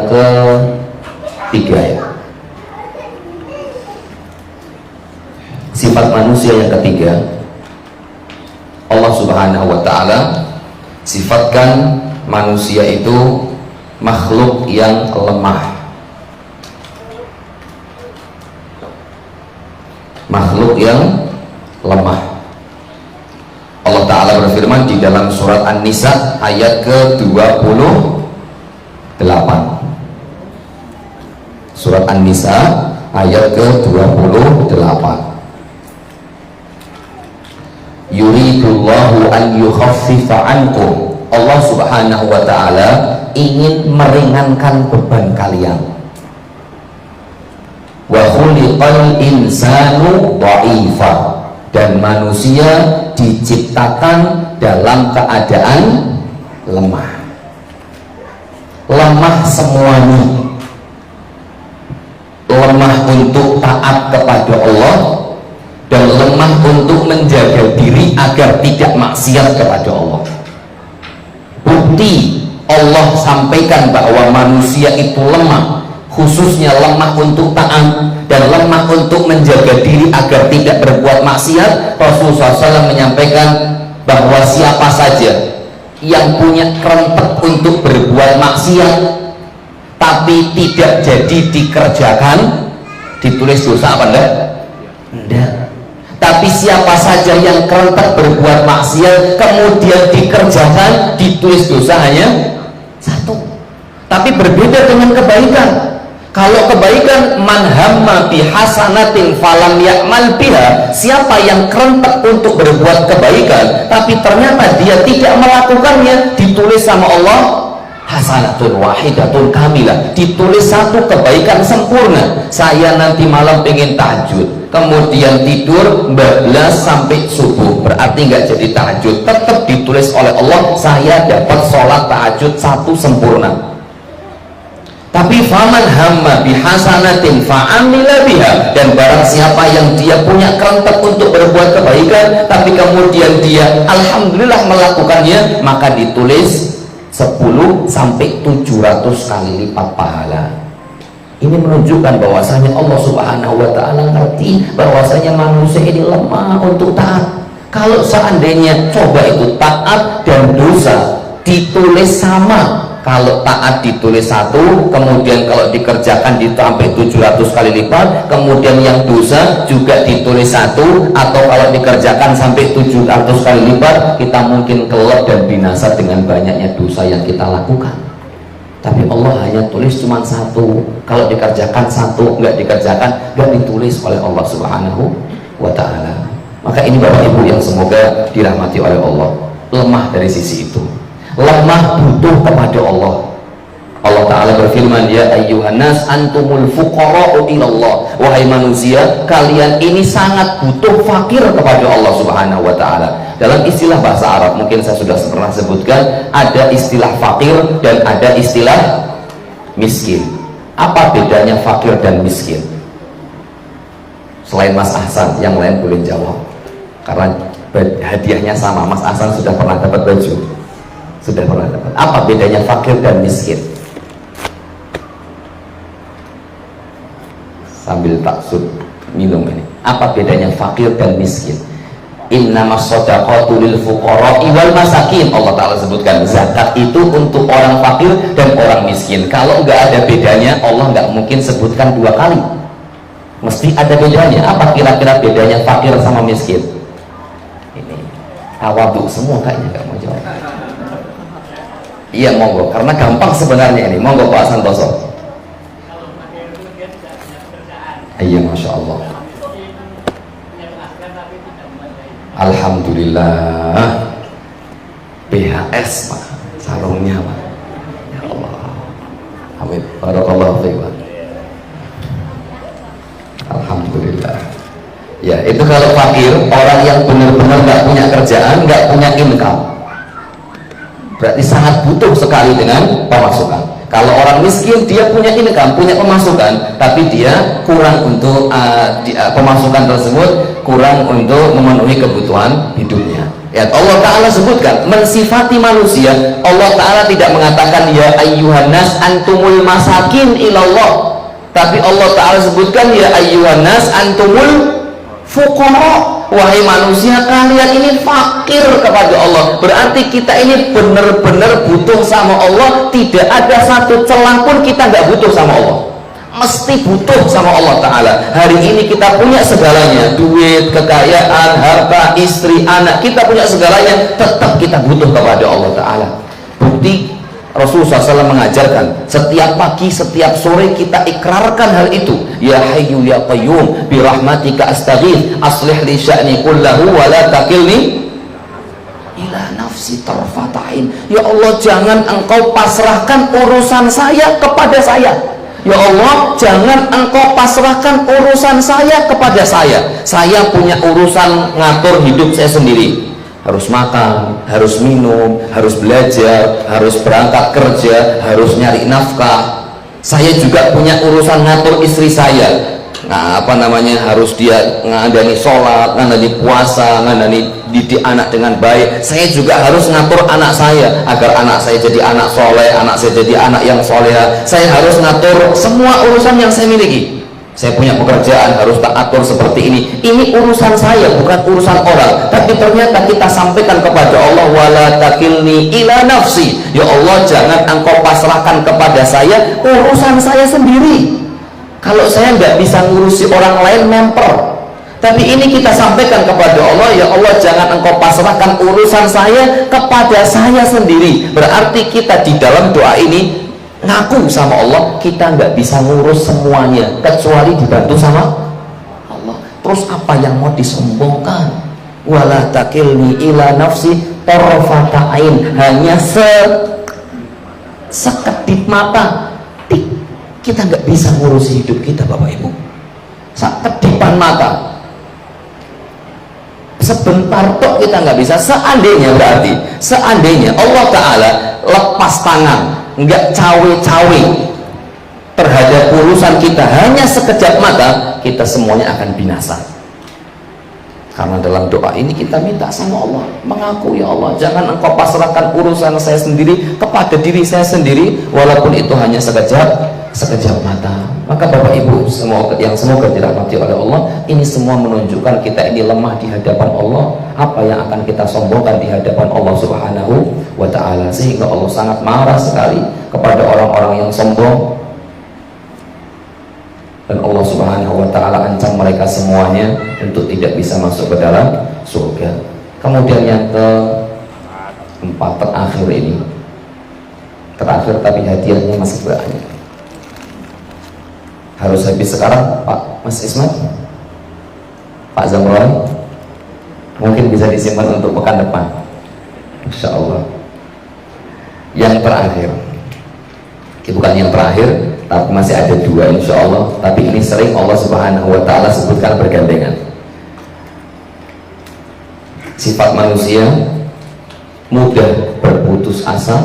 ketiga ya, sifat manusia yang ketiga, Allah Subhanahu wa Ta'ala sifatkan manusia itu makhluk yang lemah, makhluk yang lemah. Allah Ta'ala berfirman di dalam surat An-Nisa ayat ke-28. Surat An-Nisa ayat ke-28. Yuridullahu an yukhaffifa ankum. Allah Subhanahu wa Ta'ala ingin meringankan beban kalian. Wa khuliqal insanu dha'ifa. Dan manusia diciptakan dalam keadaan lemah. Lemah semuanya. Lemah untuk taat kepada Allah dan lemah untuk menjaga diri agar tidak maksiat kepada Allah. Bukti Allah sampaikan bahwa manusia itu lemah, khususnya lemah untuk taat dan lemah untuk menjaga diri agar tidak berbuat maksiat. Rasulullah SAW menyampaikan bahwa siapa saja yang punya kerentek untuk berbuat maksiat tapi tidak jadi dikerjakan, ditulis dosa apa enggak? Enggak. Tapi siapa saja yang kerentek berbuat maksiat kemudian dikerjakan, ditulis dosa hanya 1. Tapi berbeda dengan kebaikan. Kalau kebaikan, man hamma bi hasanatin falam ya'mal biha, siapa yang kerentek untuk berbuat kebaikan tapi ternyata dia tidak melakukannya, ditulis sama Allah hasanatun wahidatun kamilah, ditulis 1 kebaikan sempurna. Saya nanti malam pengen tahajud, kemudian tidur 14 sampai subuh, berarti nggak jadi tahajud, tetap ditulis oleh Allah saya dapat sholat tahajud 1 sempurna. Tapi faman hamma bihasanatin fa'amila biha, dan barang siapa yang dia punya kerentek untuk berbuat kebaikan tapi kemudian dia alhamdulillah melakukannya, maka ditulis 10 sampai 700 kali lipat pahala. Ini menunjukkan bahwasanya Allah Subhanahu wa Ta'ala ngerti bahwasanya manusia ini lemah untuk taat. Kalau seandainya coba itu taat dan dosa ditulis sama, kalau taat ditulis 1, kemudian kalau dikerjakan sampai 700 kali lipat, kemudian yang dosa juga ditulis 1, atau kalau dikerjakan sampai 700 kali lipat, kita mungkin kelak dan binasa dengan banyaknya dosa yang kita lakukan. Tapi Allah hanya tulis cuma 1, kalau dikerjakan 1, nggak dikerjakan nggak ditulis oleh Allah Subhanahu wa Ta'ala. Maka ini Bapak Ibu yang semoga dirahmati oleh Allah, lemah dari sisi itu, lemah butuh kepada Allah. Allah Ta'ala berfirman, ya ayyuhan nas antumul fuqara'u ilallah, wahai manusia kalian ini sangat butuh, fakir kepada Allah Subhanahu wa Ta'ala. Dalam istilah bahasa Arab, mungkin saya sudah pernah sebutkan, ada istilah fakir dan ada istilah miskin. Apa bedanya fakir dan miskin? Selain Mas Ahsan, yang lain boleh jawab karena hadiahnya sama. Mas Ahsan sudah pernah dapat baju, sudah pernah dapat. Apa bedanya fakir dan miskin? Sambil taksud minum ini, apa bedanya fakir dan miskin? Innamas shadaqatu lil fuqara'i wal masakin. Allah Ta'ala sebutkan zakat itu untuk orang fakir dan orang miskin. Kalau nggak ada bedanya, Allah nggak mungkin sebutkan 2 kali. Mesti ada bedanya. Apa kira-kira bedanya fakir sama miskin? Ini tawadhu semua kayaknya, nggak mau jawab. Iya monggo, karena gampang sebenarnya ini. Monggo Pak Santoso. Iya masya Allah. Alhamdulillah. PHS Pak, sarungnya Pak. Ya Allah. Amin. Barakallahu fiik Pak. Alhamdulillah. Ya itu kalau fakir, orang yang benar-benar nggak punya kerjaan, nggak punya income, berarti sangat butuh sekali dengan pemasukan. Kalau orang miskin, dia punya income, punya pemasukan, tapi dia kurang untuk pemasukan tersebut kurang untuk memenuhi kebutuhan hidupnya. Ya Allah Ta'ala sebutkan mensifati manusia. Allah Ta'ala tidak mengatakan ya ayyuhan nas antumul masakin ilallah, tapi Allah Ta'ala sebutkan ya ayyuhan nas antumul fuqara. Wahai manusia, kalian ini fakir kepada Allah. Berarti kita ini benar-benar butuh sama Allah. Tidak ada satu celah pun kita nggak butuh sama Allah. Mesti butuh sama Allah Ta'ala. Hari ini kita punya segalanya, duit, kekayaan, harta, istri, anak, kita punya segalanya, tetap kita butuh kepada Allah Ta'ala. Bukti Rasulullah SAW mengajarkan setiap pagi, setiap sore kita ikrarkan hal itu. Ya Hayyu ya Qayyum birahmatika astaghith aslih li sya'ni kullahu wa la takilni ila nafsi tarfatain. Ya Allah, jangan engkau pasrahkan urusan saya kepada saya. Ya Allah, jangan engkau pasrahkan urusan saya kepada saya. Saya punya urusan ngatur hidup saya sendiri. Harus makan, harus minum, harus belajar, harus berangkat kerja, harus nyari nafkah. Saya juga punya urusan ngatur istri saya. Nah, harus dia ngadani sholat, ngadani puasa, ngadani didik anak dengan baik. Saya juga harus ngatur anak saya agar anak saya jadi anak soleh, anak saya jadi anak yang soleha. Saya harus ngatur semua urusan yang saya miliki. Saya punya pekerjaan, harus tak atur seperti ini. Ini urusan saya, bukan urusan orang. Tapi ternyata kita sampaikan kepada Allah, wala takilni ila nafsi. Ya Allah, jangan engkau pasrahkan kepada saya urusan saya sendiri. Kalau saya nggak bisa ngurusi orang lain, memper. Tapi ini kita sampaikan kepada Allah, ya Allah, jangan engkau pasrahkan urusan saya kepada saya sendiri. Berarti kita di dalam doa ini ngaku sama Allah, kita nggak bisa ngurus semuanya kecuali dibantu sama Allah. Terus apa yang mau disombongkan? Wala takilni ila nafsi tarfata ain, hanya sekedip mata. Kita nggak bisa ngurusi hidup kita Bapak Ibu. Sekedipan mata, sebentar tok kita nggak bisa. Seandainya Allah Ta'ala lepas tangan, nggak cawe-cawe terhadap urusan kita, hanya sekejap mata, kita semuanya akan binasa. Karena dalam doa ini kita minta sama Allah, mengaku, ya Allah, jangan engkau pasrahkan urusan saya sendiri kepada diri saya sendiri, walaupun itu hanya sekejap mata. Maka Bapak Ibu semoga dirahmati oleh Allah, ini semua menunjukkan kita ini lemah di hadapan Allah. Apa yang akan kita sombongkan di hadapan Allah Subhanahu wa Ta'ala, sehingga Allah sangat marah sekali kepada orang-orang yang sombong, dan Allah Subhanahu wa Ta'ala ancam mereka semuanya untuk tidak bisa masuk ke dalam surga. Kemudian yang keempat, terakhir tapi hadiahnya masih banyak. Harus habis sekarang Pak Mas Ismat, Pak Zamron, mungkin bisa disimpan untuk pekan depan, Insya Allah. Yang terakhir, bukan yang terakhir, tapi masih ada dua Insya Allah. Tapi ini sering Allah Subhanahu wa Ta'ala sebutkan bergandengan. Sifat manusia mudah berputus asa,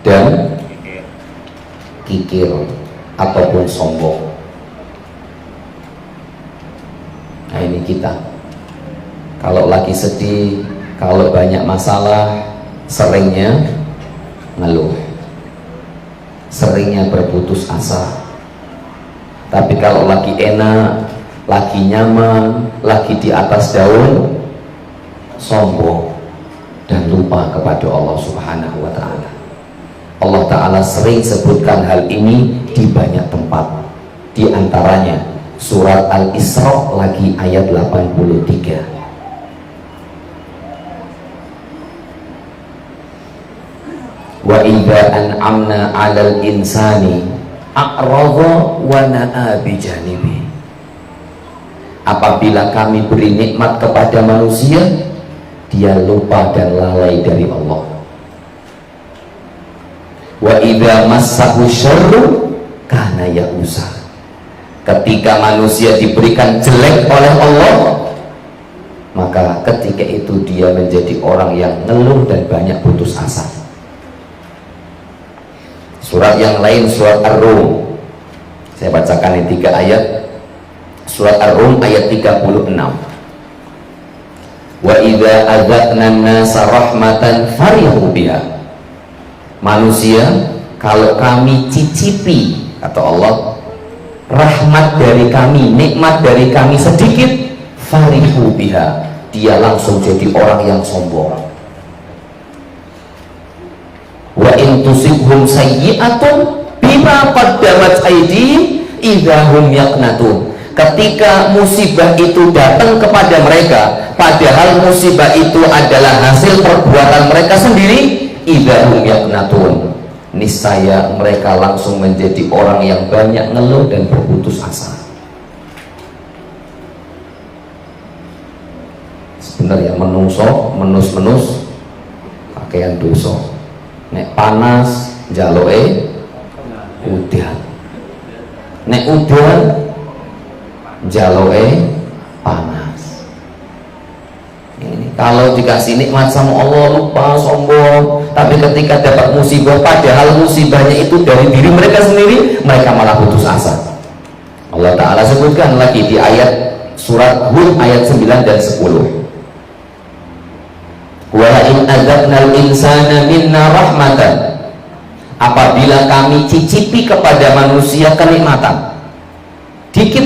dan kikir ataupun sombong. Nah ini kita, kalau lagi sedih, kalau banyak masalah, seringnya ngeluh, seringnya berputus asa. Tapi kalau lagi enak, lagi nyaman, lagi di atas daun, sombong dan lupa kepada Allah Subhanahu wa Ta'ala. Allah Ta'ala sering sebutkan hal ini di banyak tempat, di antaranya surat Al-Isra lagi ayat 83. Wa idza an'amna 'alal insani a'radha wa na'a bi janibi. Apabila kami beri nikmat kepada manusia, dia lupa dan lalai dari Allah. Wa idza massahu syarru kana ya'usa. Ketika manusia diberikan jelek oleh Allah, maka ketika itu dia menjadi orang yang ngeluh dan banyak putus asa. Surat yang lain, surat Ar-Rum, saya bacakan ini 3 ayat. Surat Ar-Rum ayat 36. Wa idza adzaqna an-nasa rahmatan farihu biha. Manusia, kalau kami cicipi, kata Allah, rahmat dari kami, nikmat dari kami sedikit, farihu biha, dia langsung jadi orang yang sombong. Wa in tusibhum sayyi'atun bima qaddamat aydihim idahum yaqnatun. Ketika musibah itu datang kepada mereka, padahal musibah itu adalah hasil perbuatan mereka sendiri, idahum yaqnatun, niscaya mereka langsung menjadi orang yang banyak ngeluh dan berputus asa. Sebenarnya menungso menus-menus pakaian dosa, nek panas jaloe udan, nek udan jaloe panas. Ini kalau dikasih nikmat sama Allah lupa, sombong, tapi ketika dapat musibah, padahal musibahnya itu dari diri mereka sendiri, mereka malah putus asa. Allah Ta'ala sebutkan lagi di ayat surat Hud ayat 9 dan 10. Wa in adzaqnal insana minna rahmatan, apabila kami cicipi kepada manusia kenikmatan dikit,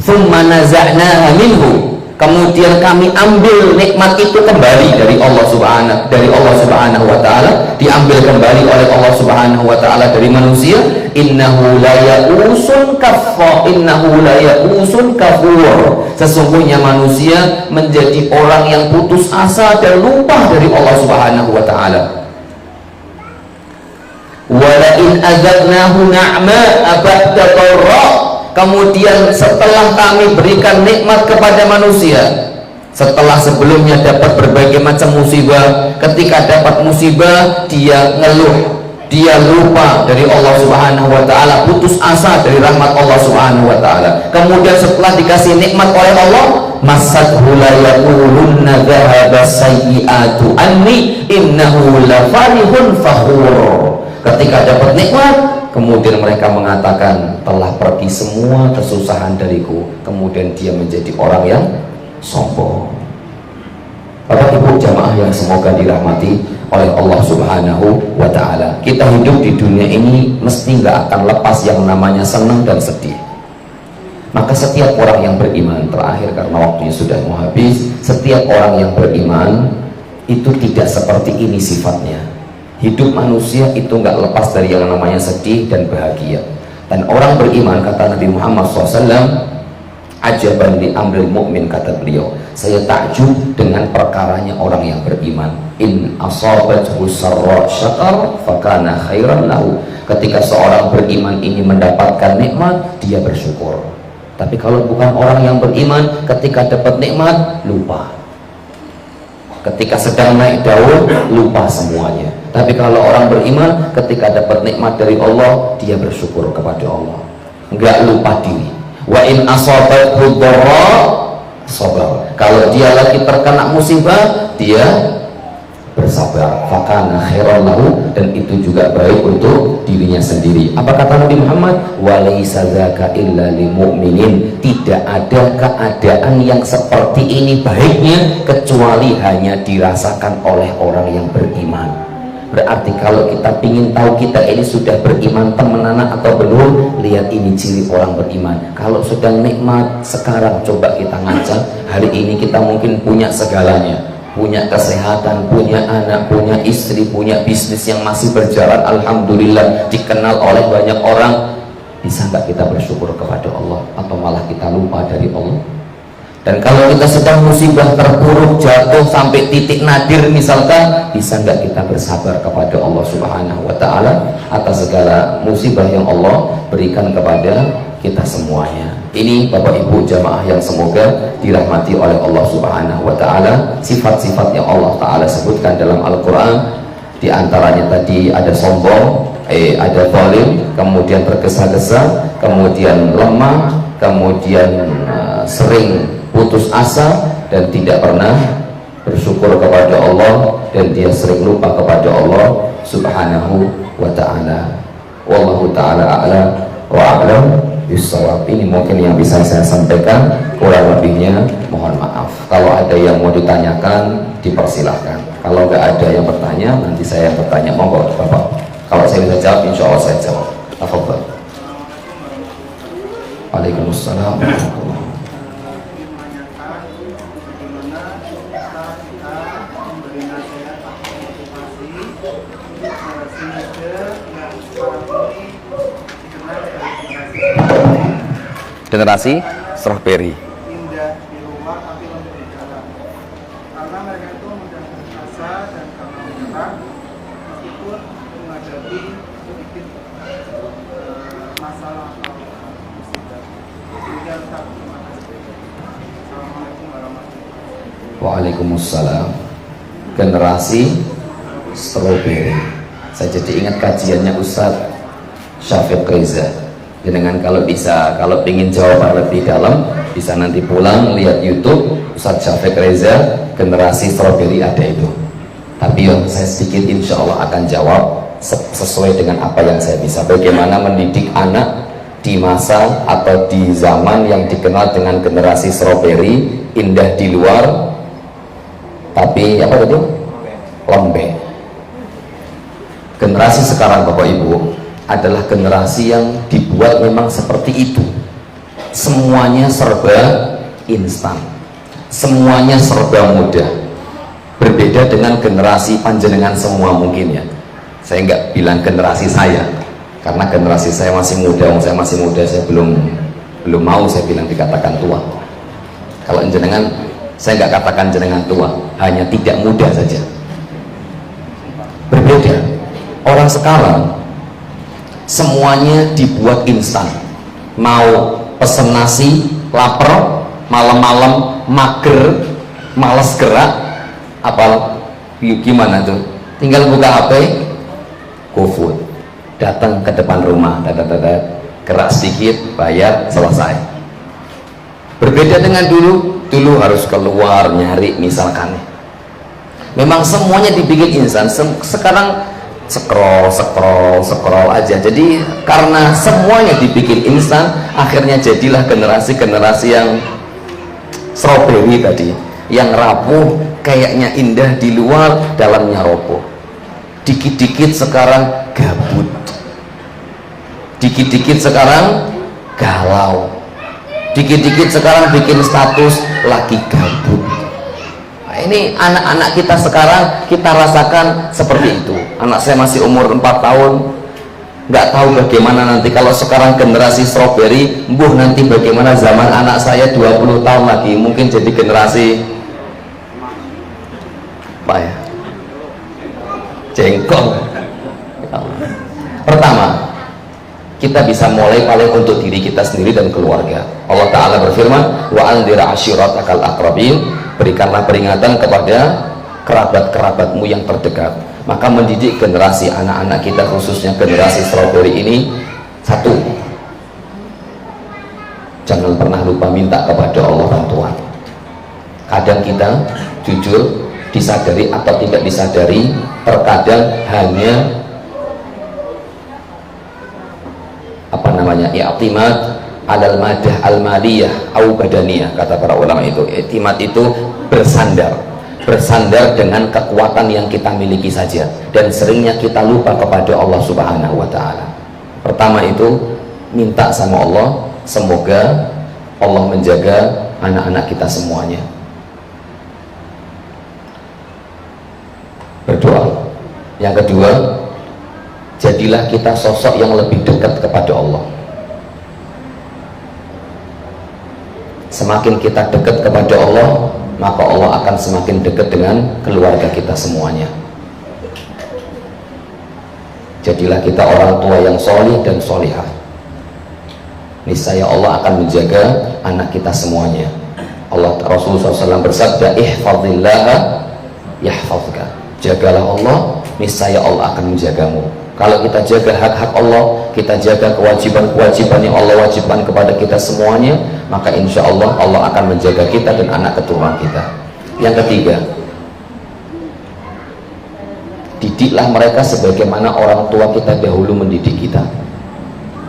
thumma naza'naha minhu, kemudian kami ambil nikmat itu kembali dari Allah Subhanahu wa Ta'ala, diambil kembali oleh Allah Subhanahu wa Ta'ala dari manusia, innahu la ya'usun kafur, sesungguhnya manusia menjadi orang yang putus asa dan lupa dari Allah Subhanahu wa Ta'ala. Wala in adzaqnahu na'ma ba'da dharra, kemudian setelah kami berikan nikmat kepada manusia, setelah sebelumnya dapat berbagai macam musibah, ketika dapat musibah dia ngeluh, dia lupa dari Allah Subhanahu wa Ta'ala, putus asa dari rahmat Allah Subhanahu wa Ta'ala. Kemudian setelah dikasih nikmat oleh Allah, masathu la yaqulunna dhahaba sayyi'atu anni innahu la farihun fakhur. Ketika dapat nikmat, kemudian mereka mengatakan telah pergi semua kesusahan dariku, kemudian dia menjadi orang yang sombong. Bapak Ibu jamaah yang semoga dirahmati oleh Allah Subhanahu wa Ta'ala, kita hidup di dunia ini mesti nggak akan lepas yang namanya senang dan sedih. Maka setiap orang yang beriman, terakhir karena waktunya sudah mau habis, setiap orang yang beriman itu tidak seperti ini sifatnya. Hidup manusia itu nggak lepas dari yang namanya sedih dan bahagia. Dan orang beriman, kata Nabi Muhammad SAW, ajaban li amril mu'min, kata beliau, saya takjub dengan perkaranya orang yang beriman. In asabathu sarra syakar fakana khairan lahu. Ketika seorang beriman ini mendapatkan nikmat, dia bersyukur. Tapi kalau bukan orang yang beriman, ketika dapat nikmat lupa. Ketika sedang naik daun lupa semuanya. Tapi kalau orang beriman, ketika dapat nikmat dari Allah, dia bersyukur kepada Allah, enggak lupa diri. Wa in asabathu dharra sabar, kalau dia lagi terkena musibah dia bersabar, fakana khairan lahu, dan itu juga baik untuk dirinya sendiri. Apa kata Nabi Muhammad? Walaysa dzaka illa lil mu'minin, tidak ada keadaan yang seperti ini baiknya kecuali hanya dirasakan oleh orang yang beriman. Berarti kalau kita ingin tahu kita ini sudah beriman temenan atau belum, lihat ini ciri orang beriman. Kalau sedang nikmat sekarang, coba kita ngaca, hari ini kita mungkin punya segalanya, punya kesehatan, punya anak, punya istri, punya bisnis yang masih berjalan, alhamdulillah, dikenal oleh banyak orang. Bisa nggak kita bersyukur kepada Allah, atau malah kita lupa dari Allah? Dan kalau kita sedang musibah, terpuruk, jatuh sampai titik nadir misalkan, bisa nggak kita bersabar kepada Allah Subhanahu wa Ta'ala atas segala musibah yang Allah berikan kepada kita semuanya? Ini Bapak Ibu jamaah yang semoga dirahmati oleh Allah Subhanahu wa Ta'ala. Sifat-sifat yang Allah Ta'ala sebutkan dalam Al-Quran, di antaranya tadi ada sombong, ada zalim, kemudian tergesa-gesa, kemudian lemah, kemudian sering putus asa dan tidak pernah bersyukur kepada Allah, dan dia sering lupa kepada Allah Subhanahu wa Ta'ala. Wallahu ta'ala a'lam wa a'lam bissawab. Ini mungkin yang bisa saya sampaikan, kurang lebihnya mohon maaf. Kalau ada yang mau ditanyakan dipersilahkan, kalau nggak ada yang bertanya nanti saya yang bertanya, monggo Bapak. Kalau saya bisa jawab insya Allah saya jawab. Tafadhol. Waalaikumsalam. Generasi strawberry. Indah di rumah tapi lembut di jalan. Karena mereka itu mudah berasa dan gampang menyerah meskipun menghadapi sedikit masalah atau musibah. Kemudian tak terima kasih. Assalamualaikum warahmatullahi wabarakatuh. Waalaikumsalam. Generasi strawberry. Saya jadi ingat kajiannya Ustadz Syafiq Reza. Dengan kalau bisa, kalau ingin jawaban lebih dalam, bisa nanti pulang lihat YouTube Ustadz Syafiq Reza, generasi strawberry ada itu. Tapi yang saya sedikit insya Allah akan jawab sesuai dengan apa yang saya bisa. Bagaimana mendidik anak di masa atau di zaman yang dikenal dengan generasi strawberry, indah di luar, tapi apa tadi? Lembek. Generasi sekarang Bapak Ibu adalah generasi yang dibuat memang seperti itu, semuanya serba instan, semuanya serba mudah. Berbeda dengan generasi panjenengan semua mungkin ya. Saya nggak bilang generasi saya, karena generasi saya masih muda. Saya masih muda, saya belum mau saya bilang dikatakan tua. Kalau jenengan, saya nggak katakan jenengan tua, hanya tidak muda saja. Berbeda. Orang sekarang semuanya dibuat instan. Mau pesen nasi, lapar, malam-malam mager, males gerak, apa gimana tuh? Tinggal buka HP, GoFood, datang ke depan rumah, gerak sedikit, bayar, selesai. Berbeda dengan dulu harus keluar nyari misalkan. Memang semuanya dibikin instan. Sekarang scroll aja. Jadi karena semuanya dibikin instan, akhirnya jadilah generasi yang strawberry tadi, yang rapuh, kayaknya indah di luar, dalamnya roboh. Dikit-dikit sekarang gabut, dikit-dikit sekarang galau, dikit-dikit sekarang bikin status lagi gabut. Ini anak-anak kita sekarang kita rasakan seperti itu. Anak saya masih umur 4 tahun, nggak tahu bagaimana nanti kalau sekarang generasi strawberry, nanti bagaimana zaman anak saya 20 tahun lagi, mungkin jadi generasi apa ya, jengkol. Pertama, kita bisa mulai paling untuk diri kita sendiri dan keluarga. Allah Ta'ala berfirman, wa anzir ashiratakal aqrabin, berikanlah peringatan kepada kerabat-kerabatmu yang terdekat. Maka mendidik generasi anak-anak kita, khususnya generasi strawberry ini, satu, jangan pernah lupa minta kepada Allah bantuan. Kadang kita jujur, disadari atau tidak disadari, terkadang hanya i'timad alal madah al maliyah au badaniyah, kata para ulama itu. I'timad itu bersandar bersandar dengan kekuatan yang kita miliki saja, dan seringnya kita lupa kepada Allah Subhanahu wa Ta'ala. Pertama itu minta sama Allah, semoga Allah menjaga anak-anak kita semuanya. Berdoa. Yang kedua, jadilah kita sosok yang lebih dekat kepada Allah. Semakin kita dekat kepada Allah, maka Allah akan semakin dekat dengan keluarga kita semuanya. Jadilah kita orang tua yang solih dan solihah, niscaya Allah akan menjaga anak kita semuanya. Rasulullah SAW bersabda, ihfazillaha yahfazka, jagalah Allah, niscaya Allah akan menjagamu. Kalau kita jaga hak-hak Allah, kita jaga kewajiban-kewajiban yang Allah wajibkan kepada kita semuanya, maka insya Allah Allah akan menjaga kita dan anak keturunan kita. Yang ketiga, didiklah mereka sebagaimana orang tua kita dahulu mendidik kita.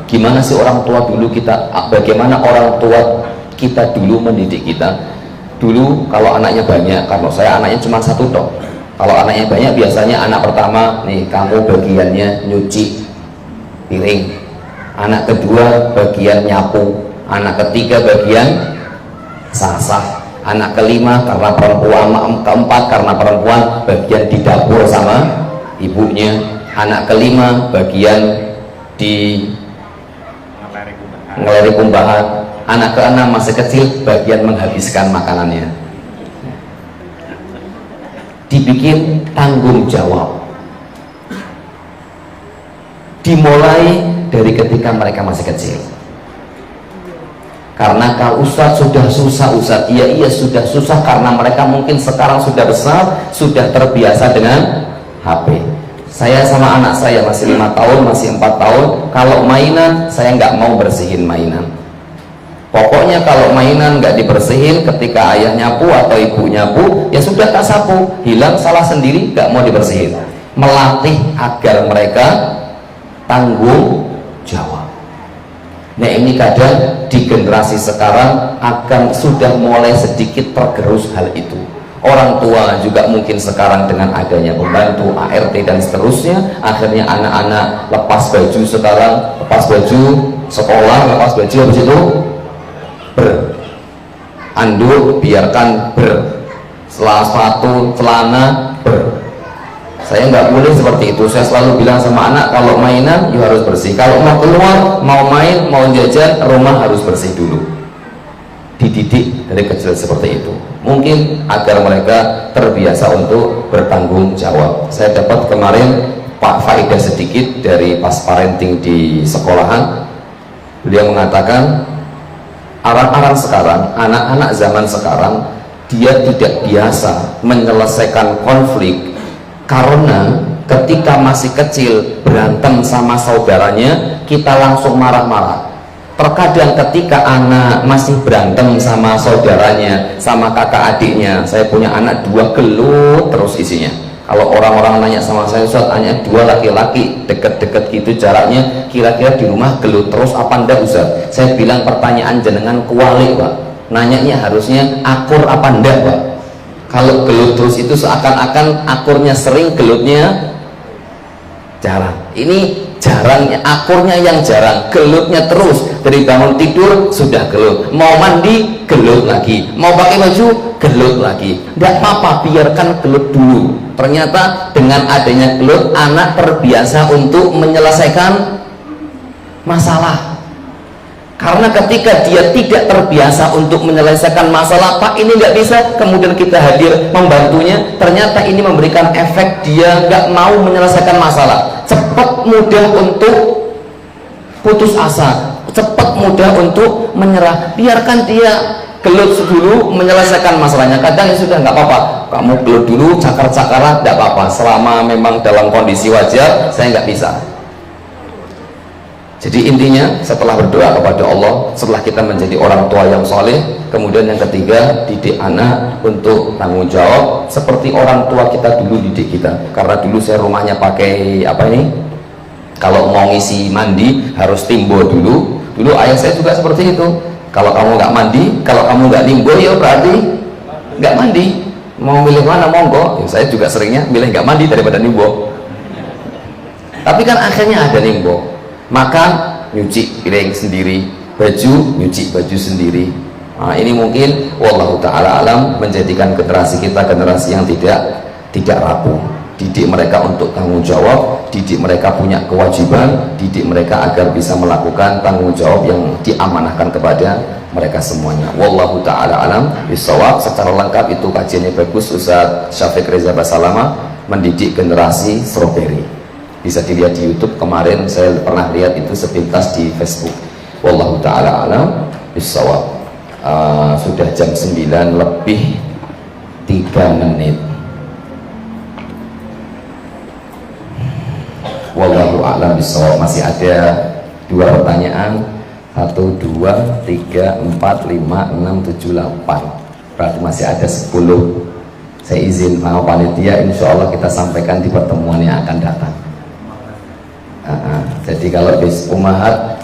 Gimana sih orang tua dulu kita, bagaimana orang tua kita dulu mendidik kita? Dulu kalau anaknya banyak, kalau saya anaknya cuma satu toh. Kalau anaknya banyak, biasanya anak pertama, nih kamu bagiannya nyuci piring, anak kedua bagian nyapu, anak ketiga bagian sasah, anak kelima karena perempuan, keempat karena perempuan bagian di dapur sama ibunya, anak kelima bagian di ngeleri kumbahan, anak keenam masih kecil bagian menghabiskan makanannya. Dibikin tanggung jawab, dimulai dari ketika mereka masih kecil. Karena kalau Ustadz sudah susah, Ustadz, iya sudah susah karena mereka mungkin sekarang sudah besar, sudah terbiasa dengan HP. Saya sama anak saya masih 5 tahun, masih 4 tahun, kalau mainan saya nggak mau bersihin mainan. Pokoknya kalau mainan nggak dibersihin ketika ayah nyapu atau ibu nyapu, ya sudah tak sapu, hilang salah sendiri, nggak mau dibersihin. Melatih agar mereka tanggung jawab. Nah ini kadang di generasi sekarang akan sudah mulai sedikit tergerus hal itu. Orang tua juga mungkin sekarang dengan adanya pembantu, ART dan seterusnya, akhirnya anak-anak lepas baju sekarang, lepas baju sekolah, lepas baju habis itu anduk, biarkan sepatu, celana saya nggak boleh seperti itu. Saya selalu bilang sama anak, kalau mainan you harus bersih, kalau mau keluar, mau main, mau jajan, rumah harus bersih dulu. Dididik dari kecil seperti itu, mungkin agar mereka terbiasa untuk bertanggung jawab. Saya dapat kemarin Pak faedah sedikit dari pas parenting di sekolahan. Beliau mengatakan orang-orang sekarang, anak-anak zaman sekarang, dia tidak biasa menyelesaikan konflik karena ketika masih kecil berantem sama saudaranya, kita langsung marah-marah. Terkadang ketika anak masih berantem sama saudaranya, sama kakak adiknya, saya punya anak 2 gelut terus isinya. Kalau orang-orang nanya sama saya, Ustaz, hanya 2 laki-laki deket-deket gitu jaraknya, kira-kira di rumah gelut terus apa enggak Ustaz? Saya bilang pertanyaan jenengan kuali Pak, nanyanya harusnya akur apa enggak Pak? Kalau gelut terus itu seakan-akan akurnya sering, gelutnya jarang. Ini jarangnya, akurnya yang jarang, gelutnya terus. Dari bangun tidur sudah gelut, mau mandi gelut lagi, mau pakai baju gelut lagi. Tidak apa-apa, biarkan gelut dulu. Ternyata dengan adanya gelut, anak terbiasa untuk menyelesaikan masalah. Karena ketika dia tidak terbiasa untuk menyelesaikan masalah, Pak ini nggak bisa, kemudian kita hadir membantunya, ternyata ini memberikan efek dia nggak mau menyelesaikan masalah, cepat mudah untuk putus asa, cepat mudah untuk menyerah. Biarkan dia gelut dulu menyelesaikan masalahnya. Kadang ya sudah nggak apa-apa, kamu gelut dulu, cakar-cakaran tidak apa-apa, selama memang dalam kondisi wajar, saya nggak bisa. Jadi intinya setelah berdoa kepada Allah, setelah kita menjadi orang tua yang soleh, kemudian yang ketiga, didik anak untuk tanggung jawab seperti orang tua kita dulu didik kita. Karena dulu saya rumahnya pakai apa ini, kalau mau ngisi mandi harus timbo dulu. Dulu ayah saya juga seperti itu, kalau kamu nggak mandi, kalau kamu nggak timbo ya berarti nggak mandi. mau milih mana monggo. Ya, saya juga seringnya milih nggak mandi daripada nimbo. Tapi kan akhirnya ada nimbo, makan nyuci piring sendiri, baju nyuci baju sendiri. Nah, ini mungkin wallahu taala alam menjadikan generasi kita generasi yang tidak rapuh. Didik mereka untuk tanggung jawab, didik mereka punya kewajiban, didik mereka agar bisa melakukan tanggung jawab yang diamanahkan kepada mereka semuanya. Wallahu taala alam bisawab. Secara lengkap itu kajiannya bagus Ustaz Syafiq Reza Basalama, mendidik generasi strawberry. Bisa dilihat di YouTube, kemarin saya pernah lihat itu sepintas di Facebook. Wallahu taala alam bisawab. Sudah jam 9 lebih 3 menit. Wallahu a'lam bishawab. Masih ada 2 pertanyaan. 1, 2, 3, 4, 5, 6, 7, 8. Berarti masih ada 10. Saya izin sama panitia, insya Allah kita sampaikan di pertemuan yang akan datang. Jadi kalau di Umahat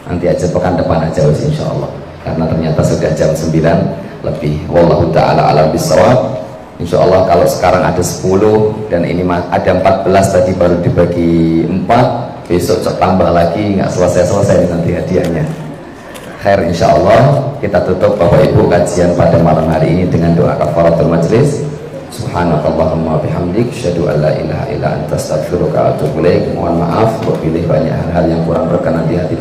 nanti aja pekan depan aja insya Allah, karena ternyata sudah jam 9 lebih. Wallahu ta'ala alam bishawab. Insya Allah kalau sekarang ada 10 dan ini ada 14 tadi baru dibagi 4, besok tambah lagi, nggak selesai nanti hadiahnya. Khair, insya Allah kita tutup Bapak Ibu kajian pada malam hari ini dengan doa kafaratul majlis. Subhanakallahumma bihamdik, asyhadu an la ilaha illa anta, astaghfiruka wa atubu ilaik. Mohon maaf bila banyak hal-hal yang kurang berkenan di hati